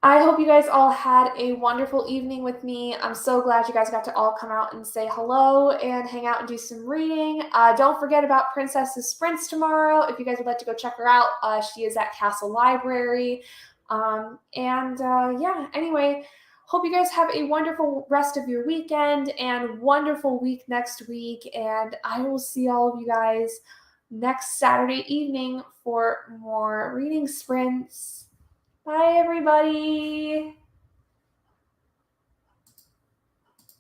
I hope you guys all had a wonderful evening with me. I'm so glad you guys got to all come out and say hello and hang out and do some reading. Don't forget about Princess's Sprints tomorrow. If you guys would like to go check her out, she is at Castle Library. Yeah, anyway, hope you guys have a wonderful rest of your weekend and wonderful week next week. And I will see all of you guys next Saturday evening for more reading sprints. Bye, everybody.